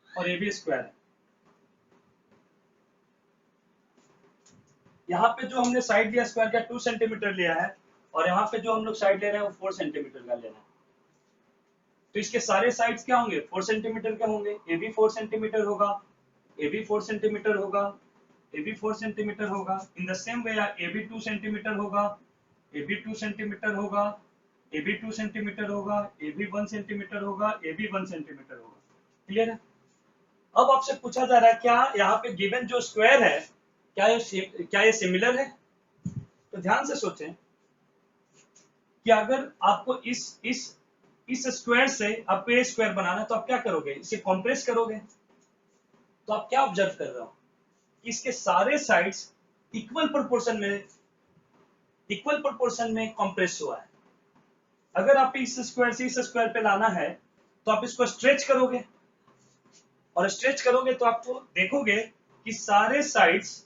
और ये भी स्क्वायर है। यहाँ पे जो हमने साइड लिया स्क्वायर का 2 सेंटीमीटर लिया है, और यहाँ पे जो हम लोग साइड ले रहे हैं वो 4 सेंटीमीटर का लेना है। तो इसके सारे साइड्स क्या होंगे, 4 सेंटीमीटर के होंगे। ये भी 4 सेंटीमीटर होगा, ये भी 4 सेंटीमीटर होगा, ये भी 4 सेंटीमीटर होगा। इन द सेम वे ये भी 2 सेंटीमीटर होगा, ये भी 2 सेंटीमीटर होगा, ये भी 2 सेंटीमीटर होगा, ये भी 1 सेंटीमीटर होगा, ये भी 1 सेंटीमीटर होगा। क्लियर है। अब आपसे पूछा जा रहा है क्या यहाँ पे गिवन जो स्क्वायर है क्या ये सिमिलर है। तो ध्यान से सोचें कि अगर आपको इस स्क्वायर से आपको ये स्क्वायर बनाना है तो आप क्या करोगे, इसे कॉम्प्रेस करोगे। तो आप क्या ऑब्जर्व कर रहे हो, इसके सारे साइड्स इक्वल प्रोपोर्शन में कॉम्प्रेस हुआ है। अगर आप इस स्क्वायर से इस स्क्वायर पे लाना है तो आप इसको स्ट्रेच करोगे, और स्ट्रेच करोगे तो आपको देखोगे कि सारे साइड्स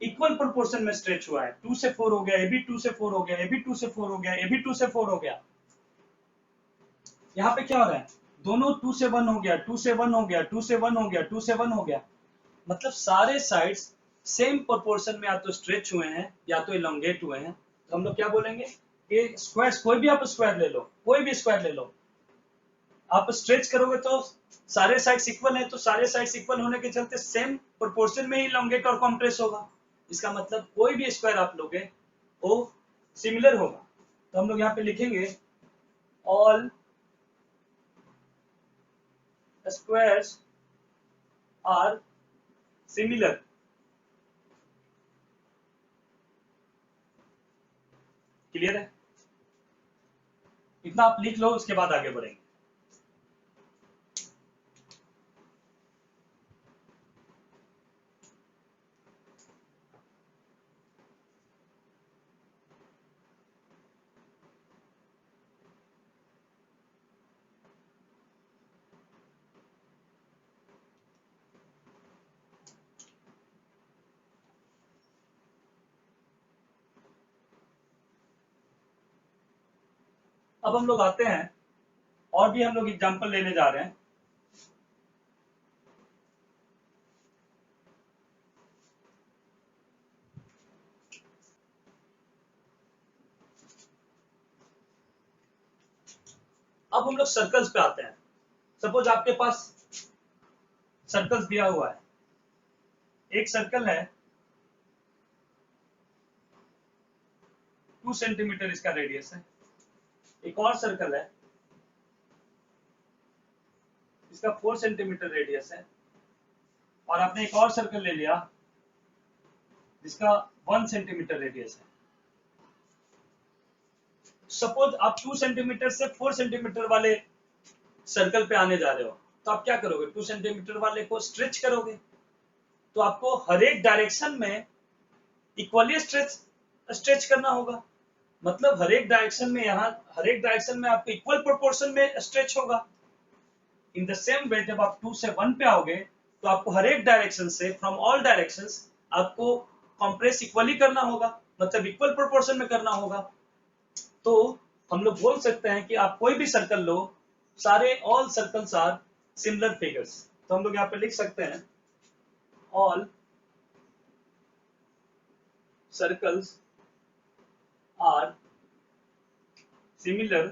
इक्वल प्रोपोर्शन में स्ट्रेच हुआ है। 2 से 4 हो गया, ये भी 2 से 4 हो गया, ये भी 2 से 4 हो गया, ये भी 2 से 4 हो गया। यहाँ पे क्या हो रहा है, दोनों 2 से 1 हो गया, 2 से 1 हो गया, 2 से 1 हो गया, 2 से 1 हो गया। मतलब सारे साइड्स सेम प्रोपोर्शन में या तो स्ट्रेच हुए हैं या तो इलोंगेट हुए हैं। तो हम लोग क्या बोलेंगे, ये स्क्वायर, कोई भी आप स्क्वायर ले लो, कोई भी स्क्वायर ले लो, आप स्ट्रेच करोगे तो सारे साइड्स इक्वल है, तो सारे साइड्स इक्वल होने के चलते सेम प्रोपोर्शन में ही इलोंगेट और कॉम्प्रेस होगा। इसका मतलब कोई भी स्क्वायर आप लोगे वो सिमिलर होगा। तो हम लोग यहाँ पे लिखेंगे all squares are similar. Clear है, इतना आप लिख लो, उसके बाद आगे बढ़ेंगे। अब हम लोग आते हैं, और भी हम लोग एग्जांपल लेने जा रहे हैं। अब हम लोग सर्कल्स पे आते हैं। सपोज आपके पास सर्कल्स दिया हुआ है, एक सर्कल है 2 सेंटीमीटर इसका रेडियस है, एक और सर्कल है इसका 4 सेंटीमीटर रेडियस है, और आपने एक और सर्कल ले लिया जिसका 1 सेंटीमीटर रेडियस है। सपोज आप 2 सेंटीमीटर से 4 सेंटीमीटर वाले सर्कल पे आने जा रहे हो तो आप क्या करोगे, 2 सेंटीमीटर वाले को स्ट्रेच करोगे। तो आपको हर एक डायरेक्शन में इक्वली स्ट्रेच करना होगा, मतलब हर एक डायरेक्शन में, यहाँ हर एक डायरेक्शन में आपको इक्वल प्रोपोर्शन में स्ट्रेच होगा। इन द सेम वे जब आप 2 से 1 पे आओगे तो आपको हर एक डायरेक्शन से, फ्रॉम ऑल डायरेक्शंस, आपको कंप्रेस इक्वली करना होगा, मतलब इक्वल प्रोपोर्शन में करना होगा। तो हम लोग बोल सकते हैं कि आप कोई भी सर्कल लो, सारे all circles are similar figures. तो हम लोग यहाँ पे लिख सकते हैं all circles are similar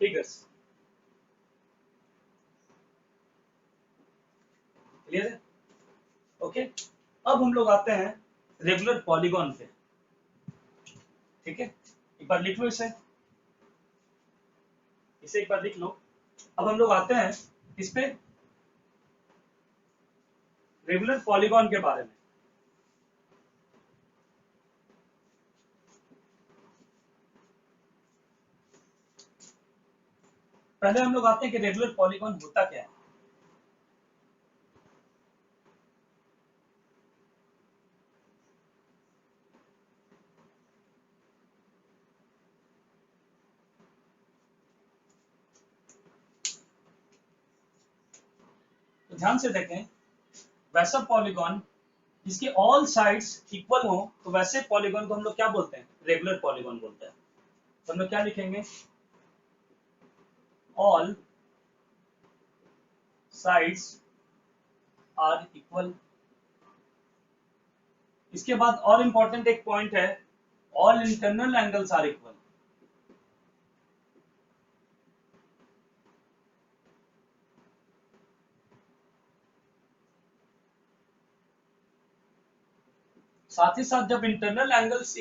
figures. Clear है? ओके, अब हम लोग आते हैं रेगुलर पॉलीगॉन पे। ठीक है, एक बार लिख लो इसे एक बार लिख लो। अब हम लोग आते हैं इस पे, रेगुलर पॉलीगॉन के बारे में। पहले हम लोग आते हैं कि रेगुलर पॉलीगॉन होता क्या है। तो ध्यान से देखें, वैसा पॉलीगॉन जिसके ऑल साइड्स इक्वल हो, तो वैसे पॉलीगॉन को हम लोग क्या बोलते हैं, रेगुलर पॉलीगॉन बोलते हैं। तो हम लोग क्या लिखेंगे, ऑल साइड्स आर इक्वल। इसके बाद और इंपॉर्टेंट एक पॉइंट है, all internal angles are equal. साथ ही साथ जब इंटरनल एंगल्स,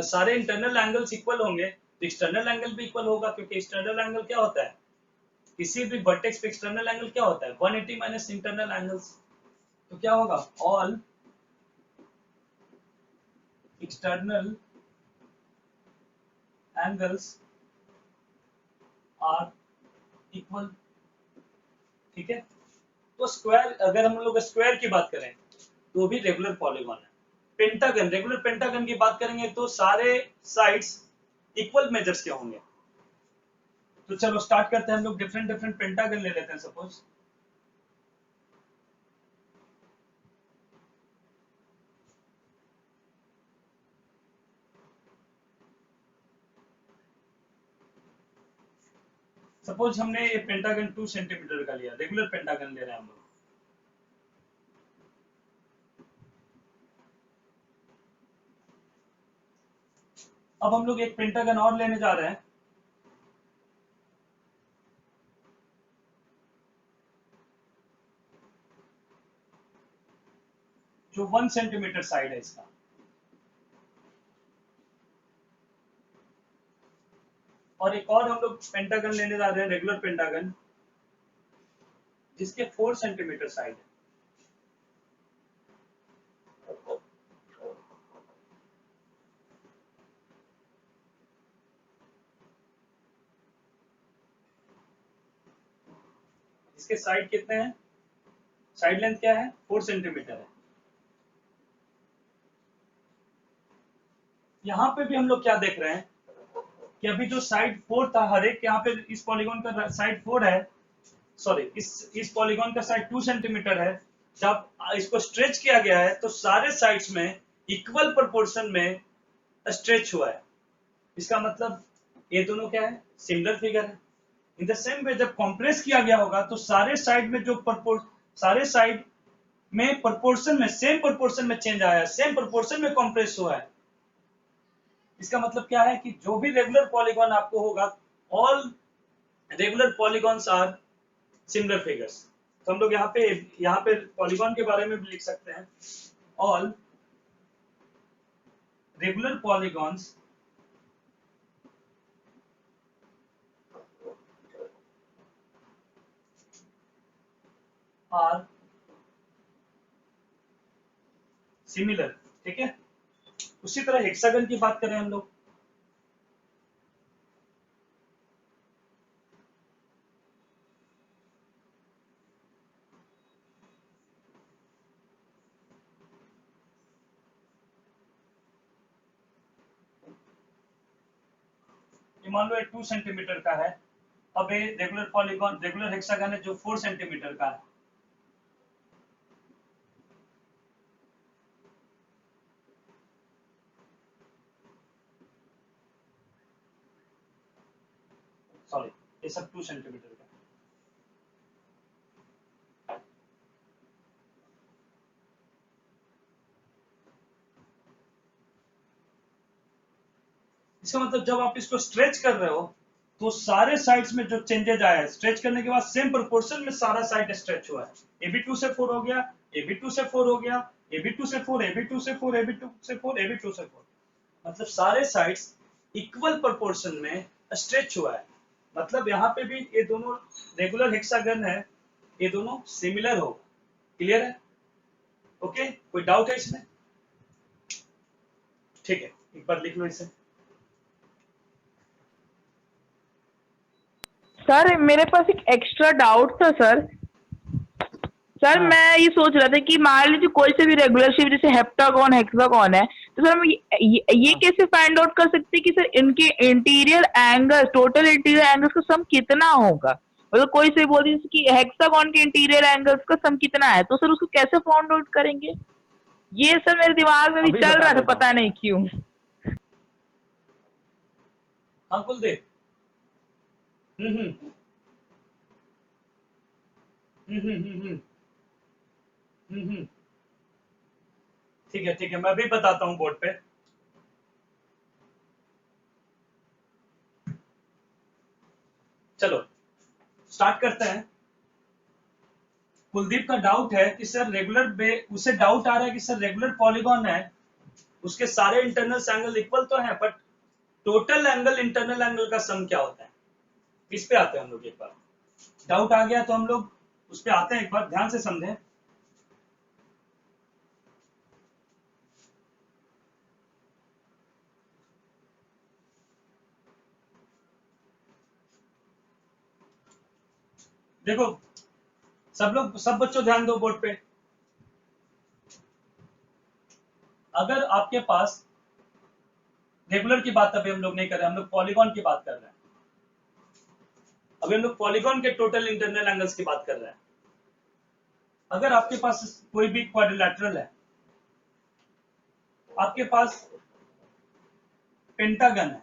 सारे इंटरनल एंगल्स इक्वल होंगे तो एक्सटर्नल एंगल भी इक्वल होगा, क्योंकि एक्सटर्नल एंगल क्या होता है, किसी भी वर्टेक्स पे एक्सटर्नल एंगल क्या होता है, 180 माइनस इंटरनल एंगल्स। तो क्या होगा, all external angles are equal. ठीक है, तो स्क्वायर, अगर हम लोग स्क्वायर की बात करें तो भी रेगुलर पॉलीगॉन है। पेंटागन, रेगुलर पेंटागन की बात करेंगे तो सारे साइड्स इक्वल मेजर्स के होंगे। तो चलो स्टार्ट करते हैं, हम लोग डिफरेंट डिफरेंट पेंटागन ले लेते हैं। सपोज हमने ये पेंटागन 2 सेंटीमीटर का लिया, रेगुलर पेंटागन ले रहे हैं हम लोग। अब हम लोग एक पेंटागन और लेने जा रहे हैं, जो 1 सेंटीमीटर साइड है इसका। और एक और हम लोग पेंटागन लेने जा रहे हैं, रेगुलर पेंटागन, जिसके 4 सेंटीमीटर साइड है। इसके साइड कितने हैं, साइड लेंथ क्या है, 4 सेंटीमीटर है। यहाँ पे भी हम लोग क्या देख रहे हैं कि अभी जो साइड 4 था, हर एक यहाँ पे इस पॉलीगॉन का साइड 4 है, सॉरी इस पॉलीगॉन का साइड 2 सेंटीमीटर है। जब इसको स्ट्रेच किया गया है तो सारे साइड्स में इक्वल प्रोपोर्शन में स्ट्रेच हुआ है। इसका मतलब ये दोनों क्या है, सिमिलर फिगर है। इन द सेम वे जब कंप्रेस किया गया होगा तो सारे साइड में जो सारे साइड में प्रोपोर्शन में, सेम प्रोपोर्शन में चेंज आया है, सेम प्रोपोर्शन में कंप्रेस हुआ है। इसका मतलब क्या है कि जो भी रेगुलर पॉलीगॉन आपको होगा, all regular polygons are similar figures. तो हम लोग यहाँ पे पॉलीगॉन के बारे में भी लिख सकते हैं, all regular polygons are similar. ठीक है, उसी तरह हेक्सागन की बात करें हम लोग, कि मान लो ये 2 सेंटीमीटर का है, अब ये रेगुलर पॉलीगॉन रेगुलर हेक्सागन है जो 4 सेंटीमीटर का है। सॉरी, ये सब 2 सेंटीमीटर का है। इसका मतलब जब आप इसको स्ट्रेच कर रहे हो तो सारे साइड्स में जो चेंजेज आया है, स्ट्रेच करने के बाद सेम प्रोपोर्शन में सारा साइड स्ट्रेच हुआ है। AB2 से 4 हो गया, AB2 से 4 हो गया, AB2 से 4, AB2 से 4, AB2 से 4, AB2 से 4, मतलब सारे साइड्स इक्वल प्रोपोर्शन में स्ट्रेच हुआ है। मतलब यहाँ पे भी ये दोनों रेगुलर हेक्सागन है, ये दोनों सिमिलर होगा। क्लियर है? ओके, कोई डाउट है इसमें? ठीक है, एक बार लिख लो इसे। सर मेरे पास एक एक्स्ट्रा डाउट था सर। सर हाँ। मैं ये सोच रहा था कि मान लीजिए कोई से भी रेगुलर शेप जैसे हेप्टागोन हेक्सागोन है, तो सर हम ये कैसे फाइंड आउट कर सकते हैं कि सर इनके interior angle total interior angles का सम कितना होगा? मतलब कोई से बोल दीजिए कि हेक्सागोन के इंटीरियर एंगल्स का सम कितना है, तो सर उसको कैसे फाइंड आउट करेंगे? ये सर मेरे दिमाग में भी अभी चल बता रहा था, देता पता हूँ। नहीं क्यों। हाँ कुलदीप। हम्म हम्म हम्म हम्म हम्म हम्म हम्म। ठीक है, मैं भी बताता हूँ बोर्ड पे। चलो स्टार्ट करते हैं। कुलदीप का डाउट है कि सर उसे डाउट आ रहा है कि सर रेगुलर पॉलीगॉन है, उसके सारे इंटरनल एंगल इक्वल तो हैं, but total angle internal angle का सम क्या होता है? इस पे आते हैं हम लोग एक बार। डाउट आ गया तो हम लोग उस पे आते हैं, एक बार ध्यान से समझें। देखो सब बच्चों ध्यान दो बोर्ड पे। अगर आपके पास रेगुलर की बात अभी हम लोग नहीं कर रहे, हम लोग पॉलीगॉन की बात कर रहे हैं। अभी हम लोग पॉलीगॉन के टोटल इंटरनल एंगल्स की बात कर रहे हैं। अगर आपके पास कोई भी क्वाड्रिलैटरल है, आपके पास पेंटागन है,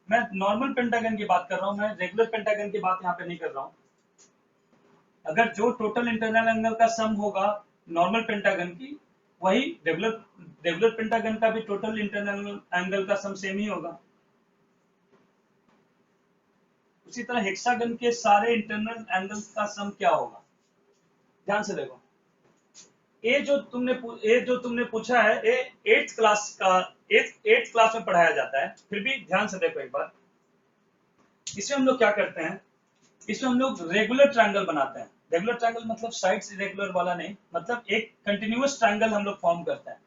मैं नॉर्मल पेंटागन की बात कर रहा हूं, मैं रेगुलर पेंटागन की बात यहां पे नहीं कर रहा हूं। अगर जो टोटल इंटरनल एंगल का सम होगा नॉर्मल पेंटागन की, वही रेगुलर पेंटागन का भी टोटल इंटरनल एंगल का सम सेम ही होगा। उसी तरह हेक्सागन के सारे इंटरनल एंगल्स का सम क्या होगा? ध्यान से देखो। ये जो तुमने पूछा है, ये 8th क्लास में पढ़ाया जाता है। फिर भी ध्यान से देखो एक बार। इसमें हम लोग क्या करते हैं, इसमें हम लोग रेगुलर ट्रायंगल बनाते हैं। रेगुलर ट्रायंगल मतलब साइड्स इरेगुलर वाला नहीं, मतलब एक कंटिन्यूअस ट्रायंगल हम लोग फॉर्म करते हैं।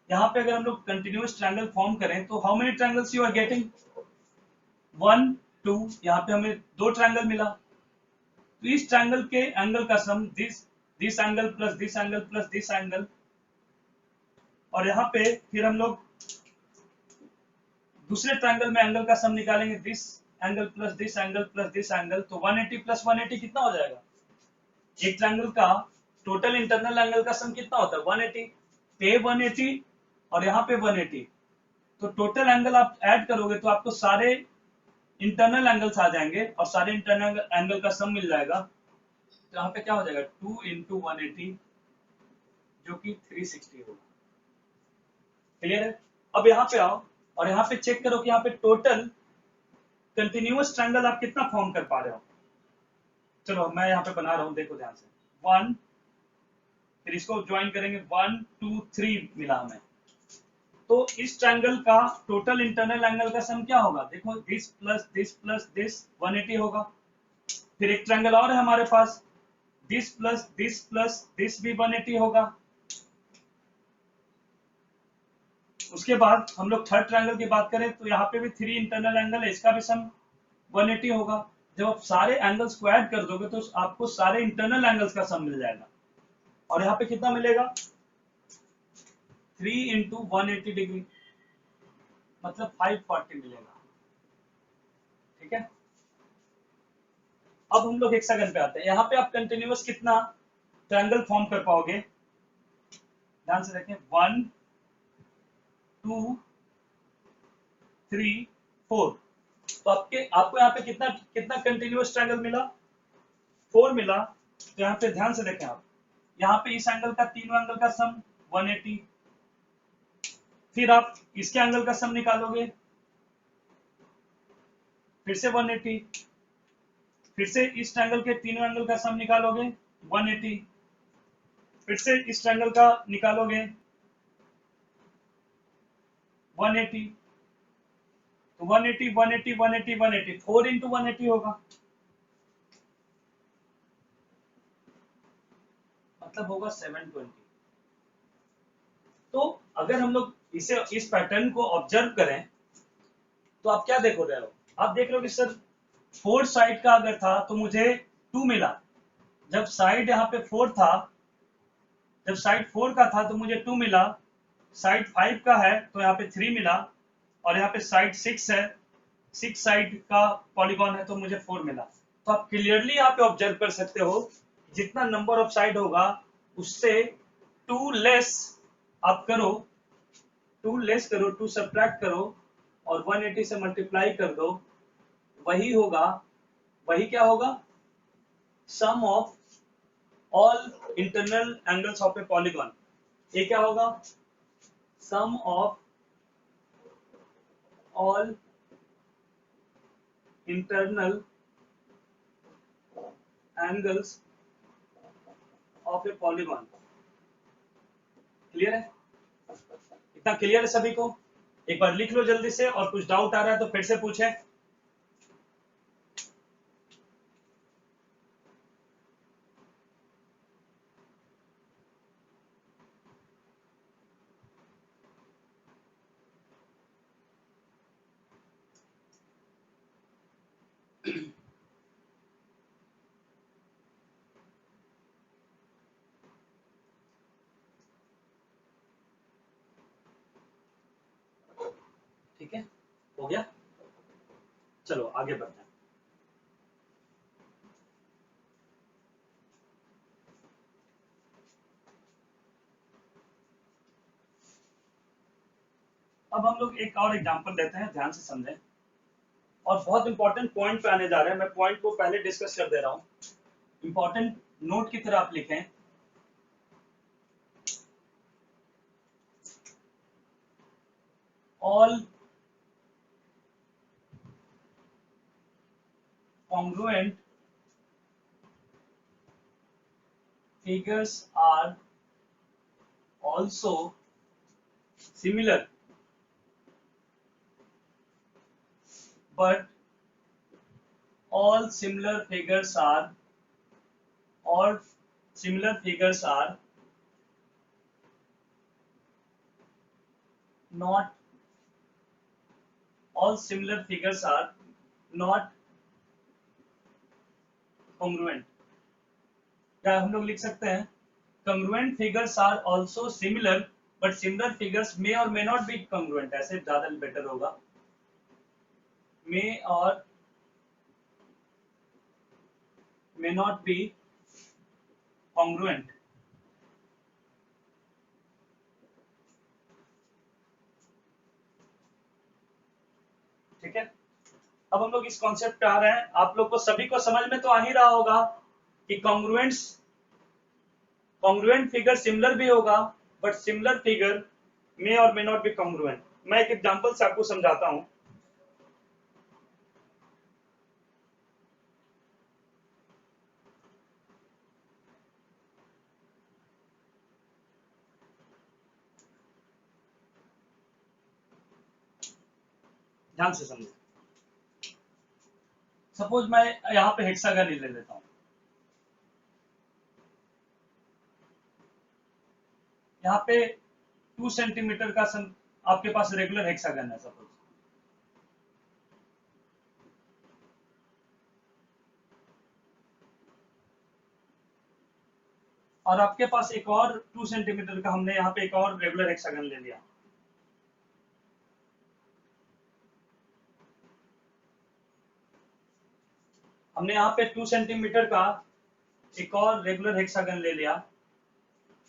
यहाँ पे अगर हम लोग कंटिन्यूअस ट्रायंगल फॉर्म करें तो how many triangles you are getting? 1 2, यहाँ पे हमें 2 ट्रायंगल मिला। तो इस ट्रायंगल के एंगल का sum this angle plus this angle plus this angle, और यहाँ पे फिर हम लोग दूसरे ट्रायंगल में एंगल का सम निकालेंगे, this angle plus this angle plus this angle, तो 180 प्लस 180 कितना हो जाएगा? एक ट्रायंगल का टोटल इंटरनल एंगल का सम कितना होता है? 180 पे 180 और यहाँ पे 180, तो टोटल एंगल आप ऐड करोगे तो आपको सारे इंटरनल एंगल्स आ जाएंगे और सारे इंटरनल एंगल का सम मिल जाएगा। तो यहाँ पे क्या हो जाएगा? 2 इंटू 180 जो कि 360 होगा। क्लियर है? अब यहाँ पे आओ और यहाँ पे चेक करो कि यहाँ पे टोटल कंटिन्यूअस ट्रायंगल आप कितना फॉर्म कर पा रहे हो। चलो मैं यहाँ पे बना रहा हूँ, देखो ध्यान से। 1, फिर इसको ज्वाइन करेंगे, 1 2 3 मिला हमें। तो इस ट्रायंगल का टोटल इंटरनल एंगल का सम क्या होगा? देखो दिस प्लस दिस 180 होगा। फिर एक ट्रायंगल और है हमारे पास, दिस प्लस दिस भी 180 होगा। उसके बाद हम लोग थर्ड ट्रायंगल की बात करें तो यहाँ पे भी 3 इंटरनल एंगल है, इसका भी सम 180 होगा। जब आप सारे एंगल्स को ऐड कर दोगे तो आपको सारे इंटरनल एंगल्स का सम मिल जाएगा। और यहाँ पे कितना मिलेगा? 3 इंटू 180 डिग्री। मतलब 540 मिलेगा। ठीक है, अब हम लोग हेक्सागन पे आते हैं। यहाँ पे आप कंटिन्यूअस कितना ट्रायंगल फॉर्म कर पाओगे, ध्यान से देखें, 1 2 3 4। तो आपको यहाँ पे कितना कितना कंटिन्यूअस ट्रायंगल मिला, 4 मिला। तो यहाँ पे ध्यान से देखें आप, यहाँ पे इस एंगल का तीनों एंगल का सम 180, फिर आप इसके एंगल का सम निकालोगे, फिर से 180, फिर से इस ट्रायंगल के तीनों एंगल का सम निकालोगे 180, फिर से इस ट्रायंगल का निकालोगे 180। तो 180 180 180 180, 4 इंटू 180 होगा, मतलब होगा 720। तो अगर हम लोग इस पैटर्न को ऑब्जर्व करें तो आप क्या देख रहे हो, आप देख रहे हो कि सर 4 साइड का अगर था तो मुझे 2 मिला, जब साइड यहाँ पे 4 था, जब साइड 4 का था तो मुझे 2 मिला, साइड 5 का है तो यहाँ पे 3 मिला, और यहाँ पे साइड 6 है, 6 साइड का पॉलीगॉन है तो मुझे 4 मिला। तो आप क्लियरली यहाँ पे ऑब्जर्व कर सकते हो, जितना नंबर ऑफ साइड होगा उससे 2 लेस आप करो, 2 लेस करो, 2 सब्ट्रैक्ट करो और 180 से मल्टीप्लाई कर दो, वही होगा, वही क्या होगा, sum of all internal angles of a polygon. ये क्या होगा, sum of all internal angles of a polygon. Clear है, इतना क्लियर है सभी को? एक बार लिख लो जल्दी से, और कुछ डाउट आ रहा है तो फिर से पूछें। ठीक है, हो गया, चलो आगे बढ़ते हैं। अब हम लोग एक और एग्जांपल लेते हैं, ध्यान से समझें, और बहुत इंपॉर्टेंट पॉइंट पे आने जा रहे हैं। मैं पॉइंट को पहले डिस्कस कर दे रहा हूं, इंपॉर्टेंट नोट की तरह आप लिखें। All congruent figures are also similar, but all similar figures are not congruent। क्या हम लोग लिख सकते हैं, congruent figures are also similar but similar figures may or may not be congruent, ऐसे ज्यादा बेटर होगा, may or may not be congruent। ठीक है, अब हम लोग इस कॉन्सेप्ट पे आ रहे हैं। आप लोग को सभी को समझ में तो आ ही रहा होगा कि कॉन्ग्रुएंट फिगर सिमिलर भी होगा, बट सिमिलर फिगर मे और मे नॉट बी कॉन्ग्रुएंट। मैं एक एग्जांपल से आपको समझाता हूं। ध्यान से समझो, सपोज मैं यहाँ पे हेक्सागन ले लेता हूं, यहाँ पे 2 सेंटीमीटर का आपके पास रेगुलर हेक्सागन है सपोज, और आपके पास एक और 2 सेंटीमीटर का, हमने यहाँ पे एक और रेगुलर हेक्सागन ले लिया। हमने यहाँ पे 2 सेंटीमीटर का एक और रेगुलर हेक्सागन ले लिया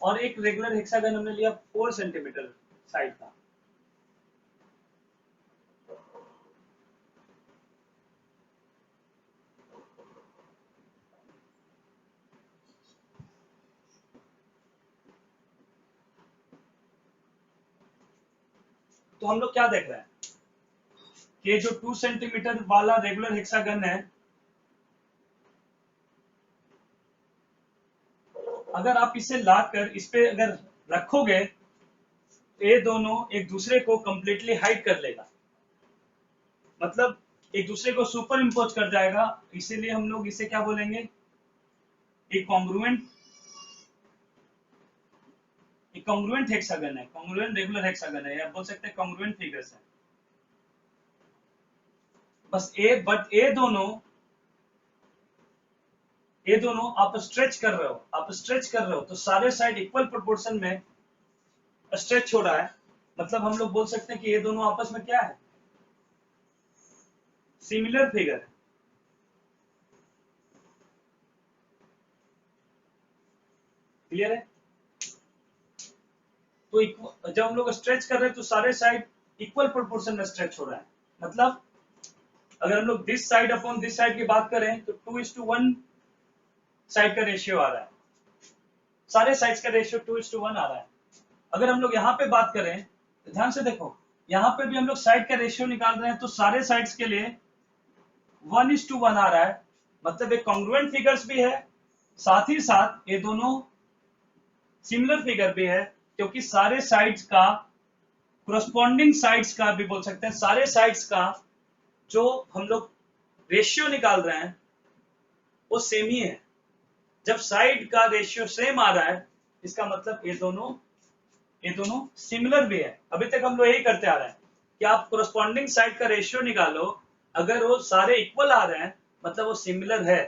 और एक रेगुलर हेक्सागन हमने लिया 4 सेंटीमीटर साइड का। तो हम लोग क्या देख रहे हैं कि जो 2 सेंटीमीटर वाला रेगुलर हेक्सागन है, अगर आप इसे लाकर इस पे अगर रखोगे तो ये दोनों एक दूसरे को कंप्लीटली हाइड कर लेगा, मतलब एक दूसरे को सुपर इम्पोज कर जाएगा। इसीलिए हम लोग इसे क्या बोलेंगे, एक कॉन्ग्रुएंट हेक्सागन है, कॉन्ग्रुएंट रेगुलर हेक्सागन है, या बोल सकते हैं कॉन्ग्रुएंट फिगर्स है। बस ये दोनों आप स्ट्रेच कर रहे हो तो सारे साइड इक्वल प्रोपोर्शन में स्ट्रेच हो रहा है। मतलब हम लोग बोल सकते हैं कि ये दोनों आपस में क्या है, सिमिलर फिगर है। क्लियर है? तो जब हम लोग स्ट्रेच कर रहे हैं तो सारे साइड इक्वल प्रोपोर्शन में स्ट्रेच हो रहा है। मतलब अगर हम लोग this side upon this side की बात करें तो 2:1 साइड का रेशियो आ रहा है, सारे साइड्स का रेशियो 2:1 आ रहा है। अगर हम लोग यहाँ पे बात करें तो ध्यान से देखो, यहाँ पे भी हम लोग साइड का रेशियो निकाल रहे हैं तो सारे साइड्स के लिए 1:1 आ रहा है। मतलब एक कॉन्ग्रुएंट फिगर्स भी है, साथ ही साथ ये दोनों सिमिलर फिगर भी है, क्योंकि सारे साइड्स का कोरस्पॉन्डिंग साइड्स का भी बोल सकते हैं, सारे साइड्स का जो हम लोग रेशियो निकाल रहे हैं वो सेम ही है। जब साइड का रेशियो सेम आ रहा है इसका मतलब ये दोनों सिमिलर भी है। अभी तक हम लोग यही करते आ रहे हैं कि आप कोरस्पॉन्डिंग साइड का रेशियो निकालो, अगर वो सारे इक्वल आ रहे हैं मतलब वो सिमिलर है।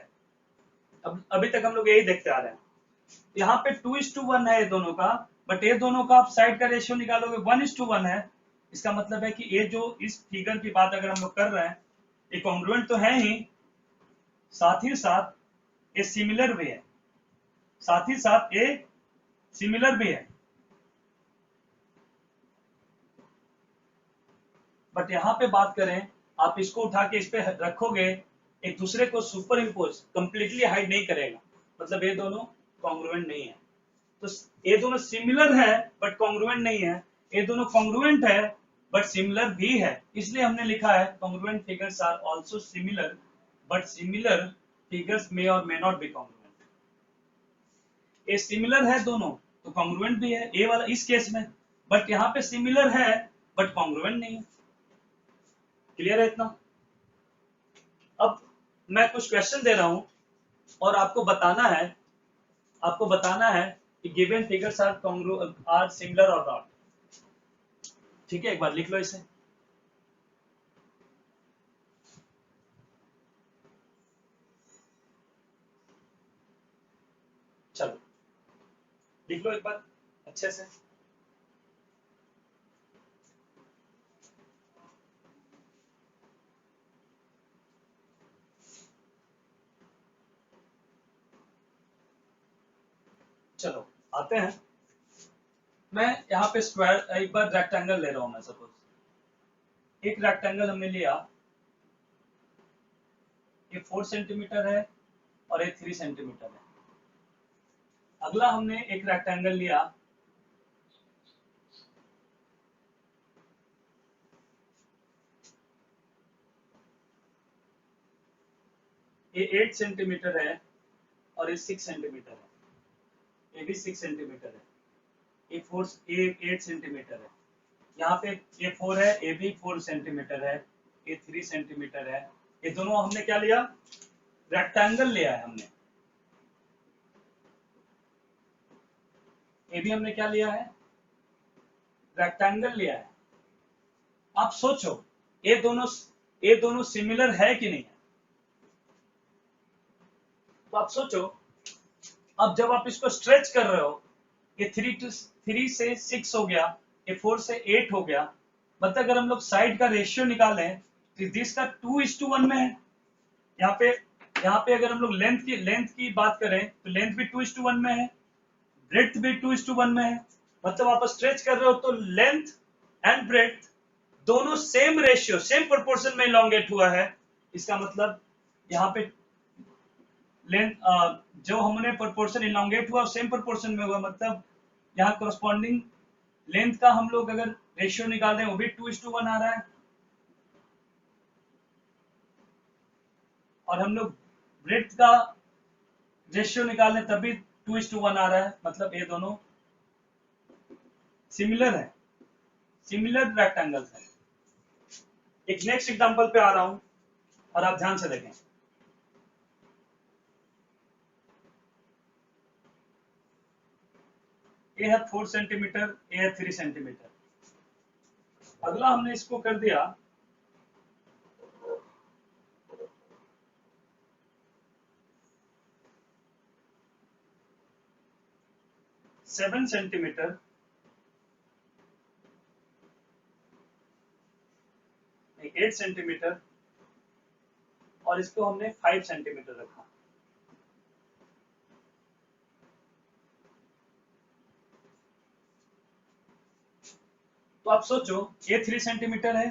अभी तक हम लोग यही देखते आ रहे हैं। यहाँ पे 2:1 है ये दोनों का, बट ये दोनों का आप साइड का रेशियो निकालोगे 1:1 है। इसका मतलब है कि ये जो इस फिगर की बात अगर हम लोग कर रहे हैं ये कॉन्ग्रुएंट तो है ही, साथ ही साथ ये सिमिलर भी है, साथ ही साथ ये सिमिलर भी है। बट यहाँ पे बात करें, आप इसको उठा के इस पे रखोगे, एक दूसरे को सुपर इम्पोज कंप्लीटली हाइड नहीं करेगा, मतलब ये दोनों कॉन्ग्रुएंट नहीं है। तो ये दोनों सिमिलर है बट कॉन्ग्रुएंट नहीं है, ये दोनों कॉन्ग्रुएंट है बट सिमिलर भी है। इसलिए हमने लिखा है congruent figures are also similar but similar figures may और मे नॉट बी कॉन्ग्रुएंट। ये सिमिलर है दोनों तो कॉन्ग्रुएंट भी है ये वाला इस केस में, बट यहाँ पे सिमिलर है बट कॉन्ग्रुएंट नहीं है। क्लियर है इतना? अब मैं कुछ क्वेश्चन दे रहा हूं और आपको बताना है कि गिवन फिगर्स आर सिमिलर और नॉट। ठीक है, एक बार लिख लो इसे। चलो लिख लो एक बार अच्छे से। चलो आते हैं। मैं यहाँ पे स्क्वायर एक बार रेक्टेंगल ले रहा हूं। मैं सपोज एक रेक्टेंगल हमने लिया, ये 4 सेंटीमीटर है और ये 3 सेंटीमीटर है। अगला हमने एक रेक्टेंगल लिया, ये 8 सेंटीमीटर है और ये 6 सेंटीमीटर है। ये भी 6 सेंटीमीटर है, ये 8 सेंटीमीटर है। यहाँ पे ये 4 है, ये भी 4 सेंटीमीटर है, ये 3 सेंटीमीटर है। ये दोनों हमने क्या लिया, रेक्टेंगल लिया है हमने। ये भी हमने क्या लिया है, रेक्टेंगल लिया है। आप सोचो ये दोनों सिमिलर है कि नहीं है? तो आप सोचो, अब जब आप इसको स्ट्रेच कर रहे हो, ये 3 से 6 हो गया, ये 4 से 8 हो गया। मतलब अगर हम लोग साइड का रेशियो निकालें तो दिस का 2:1 में है, यहाँ पे यहाँ पे अगर हम लोग लेंथ की बात करें तो लेंथ भी 2:1 में है, ब्रेड्थ भी 2:1 में है। मतलब आप स्ट्रेच कर रहे हो तो लेंथ एंड ब्रेड्थ दोनों सेम रेशियो, सेम प्रोपोर्शन में इलोंगेट हुआ है। इसका मतलब यहाँ पे लेंथ जो हमने प्रोपोर्शन इलोंगेट हुआ सेम प्रोपोर्शन में हुआ, मतलब यहाँ कोरस्पॉन्डिंग लेंथ का हम लोग अगर रेशियो निकाल रहे हैं वो भी 2:1 आ रहा है, और हम लोग ब्रेड्थ का रेशियो निकाल रहे तब भी 2:1 आ रहा है। मतलब ये दोनों सिमिलर है, सिमिलर रेक्टेंगल्स है। एक नेक्स्ट एग्जांपल पे आ रहा हूं और आप ध्यान से देखें। ये है 4 सेंटीमीटर, ये है 3 सेंटीमीटर। अगला हमने इसको कर दिया 7 सेंटीमीटर, 8 सेंटीमीटर, और इसको हमने 5 सेंटीमीटर रखा। तो आप सोचो, ये 3 सेंटीमीटर है,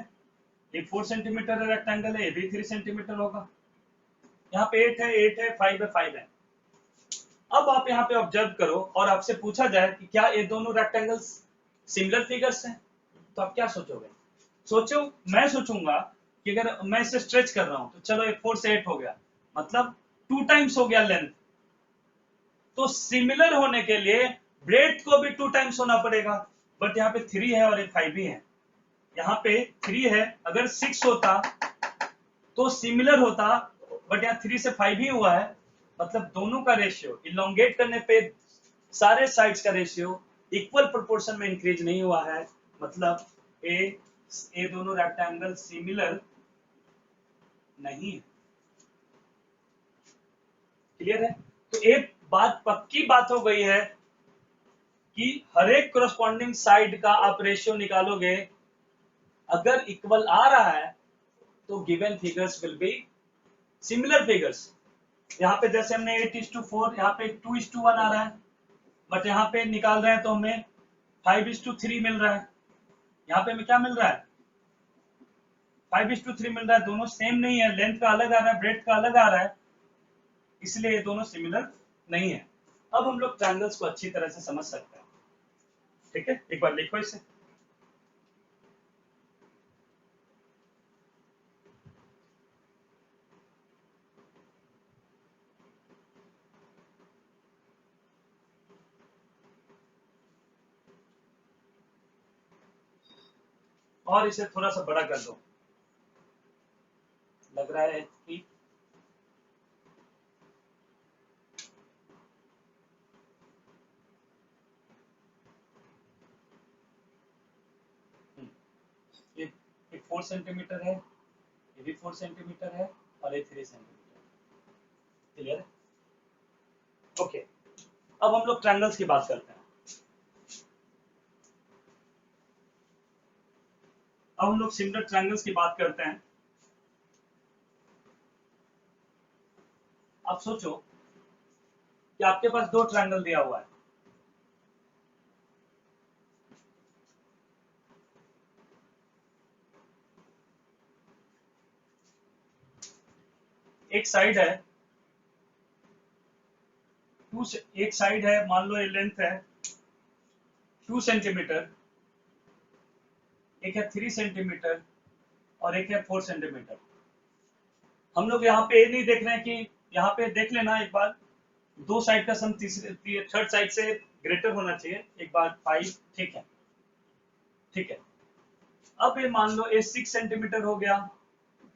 ये 4 सेंटीमीटर रेक्टेंगल है, ये भी 3 सेंटीमीटर होगा। यहाँ पे 8 है, 8 है, 5 है, 5 है। अब आप यहाँ पे ऑब्जर्व करो और आपसे पूछा जाए कि क्या ये दोनों रेक्टेंगल्स सिमिलर फिगर्स हैं, तो आप क्या सोचोगे? सोचो, मैं सोचूंगा कि अगर मैं इसे स्ट्रेच कर रहा हूं तो चलो 4 से 8 हो गया, मतलब 2 टाइम्स हो गया लेंथ। तो सिमिलर होने के लिए ब्रेड्थ को भी 2 टाइम्स होना पड़ेगा, बट यहाँ पे 3 है और एक 5 भी है। यहाँ पे 3 है, अगर 6 होता तो सिमिलर होता, बट यहाँ 3 से 5 ही हुआ है। मतलब दोनों का रेशियो इलोंगेट करने पे सारे साइड्स का रेशियो इक्वल प्रोपोर्शन में इंक्रीज नहीं हुआ है। मतलब ये दोनों रेक्टेंगल सिमिलर नहीं है। क्लियर है? तो एक बात पक्की बात हो गई है कि हर एक कोरस्पॉन्डिंग साइड का आप रेशियो निकालोगे, अगर इक्वल आ रहा है तो given figures will be similar figures. यहाँ पे जैसे हमने 8:4, यहाँ पे 2:1 आ रहा है, बट यहाँ पे निकाल रहे हैं तो हमें 5:3 मिल रहा है। यहाँ पे हमें क्या मिल रहा है? 5:3 मिल रहा है। दोनों सेम नहीं है, लेंथ का अलग आ रहा है, ब्रेड्थ का अलग आ रहा है, इसलिए ये दोनों सिमिलर नहीं है। अब हम लोग ट्रायंगल्स को अच्छी तरह से समझ सकते हैं। ठीक है, एक बार लिखो इसे। और इसे थोड़ा सा बड़ा कर दो, लग रहा है कि ये 4 सेंटीमीटर है, ये भी 4 सेंटीमीटर है, और ये 3 सेंटीमीटर। क्लियर है? ओके, अब हम लोग ट्रायंगल्स की बात करते हैं। अब हम लोग सिमिलर ट्रायंगल्स की बात करते हैं। आप सोचो कि आपके पास 2 ट्रायंगल दिया हुआ है, एक साइड है एक साइड है, मान लो ये लेंथ है 2 सेंटीमीटर, एक है 3 सेंटीमीटर, और एक है 4 सेंटीमीटर। हम लोग यहाँ पे नहीं देख रहे हैं कि यहाँ पे देख लेना एक बार, दो साइड का सम थर्ड साइड से ग्रेटर होना चाहिए। एक बार 5, ठीक है, ठीक है। अब ये मान लो ये 6 सेंटीमीटर हो गया,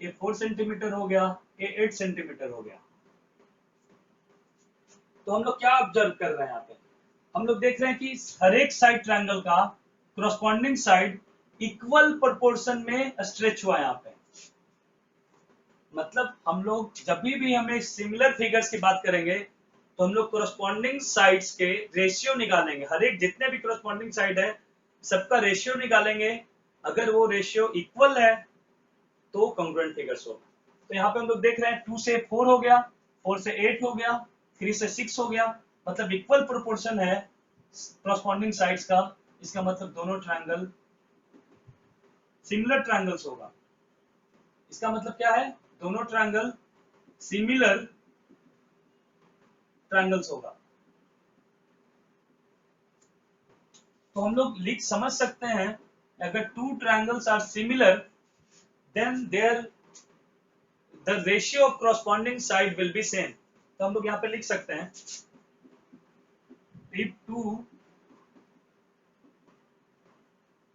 ये 4 सेंटीमीटर हो गया, ये 8 सेंटीमीटर हो गया। तो हम लोग क्या ऑब्जर्व कर रहे हैं यहाँ पे? हम लोग देख रहे हैं कि हर एक साइड ट्रायंगल का कोरस्पॉन्डिंग साइड इक्वल प्रोपोर्शन में स्ट्रेच हुआ है यहाँ पे। मतलब हम लोग जब भी हमें सिमिलर फिगर्स की बात करेंगे तो हम लोग कोरस्पॉन्डिंग साइड्स के रेशियो निकालेंगे। हर एक जितने भी कोरस्पॉन्डिंग साइड है सबका रेशियो निकालेंगे। अगर वो रेशियो इक्वल है तो कॉन्ग्रुएंट फिगर्स होगा। तो यहाँ पे हम लोग देख रहे हैं 2 से 4 हो गया, 4 से 8 हो गया, 3 से 6 हो गया, मतलब इक्वल प्रोपोर्शन है कॉरस्पॉन्डिंग साइड्स का। इसका मतलब दोनों ट्रायंगल सिमिलर ट्रायंगल्स होगा। इसका मतलब क्या है? दोनों ट्रायंगल सिमिलर ट्रायंगल्स होगा। तो हम लोग समझ सकते हैं, अगर two triangles are similar then there the ratio of corresponding side will be same. तो हम लोग यहाँ पे लिख सकते हैं, if two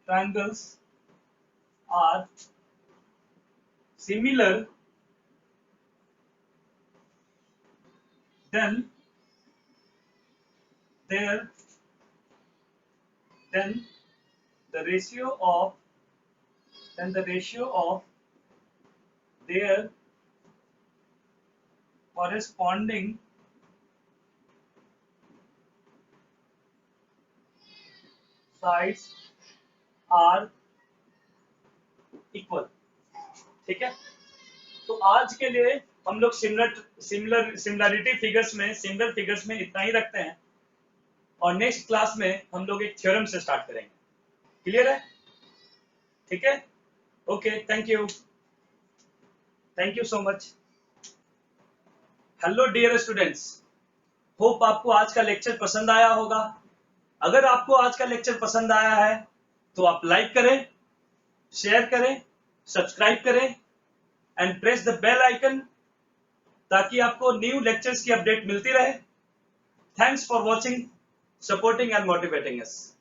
triangles are similar, then the ratio of their corresponding sides are equal। ठीक है, तो आज के लिए हम लोग सिमिलरिटी फिगर्स में इतना ही रखते हैं, और नेक्स्ट क्लास में हम लोग एक थ्योरम से स्टार्ट करेंगे। क्लियर है? ठीक है, okay, thank you so much. Hello dear students, hope आपको आज का लेक्चर पसंद आया होगा। अगर आपको आज का लेक्चर पसंद आया है तो आप लाइक करें, शेयर करें, सब्सक्राइब करें and press the bell icon, ताकि आपको न्यू लेक्चर्स की अपडेट मिलती रहे। Thanks for watching, supporting and motivating us.